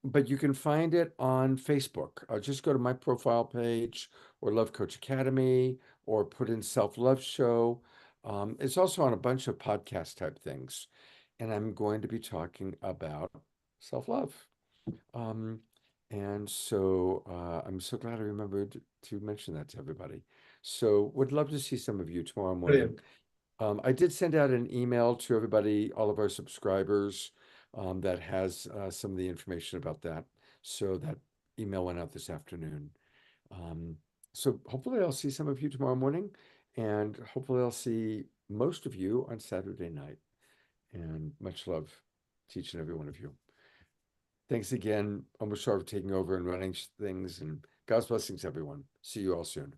But you can find it on Facebook. Just go to my profile page or Love Coach Academy or put in Self-Love Show. It's also on a bunch of podcast type things. And I'm going to be talking about self-love. And so I'm so glad I remembered to mention that to everybody. So would love to see some of you tomorrow morning. Brilliant. I did send out an email to everybody, all of our subscribers, that has some of the information about that. So that email went out this afternoon. So hopefully I'll see some of you tomorrow morning, and hopefully I'll see most of you on Saturday night. And much love to each and every one of you. Thanks again, Omashar, for taking over and running things, and God's blessings, everyone. See you all soon.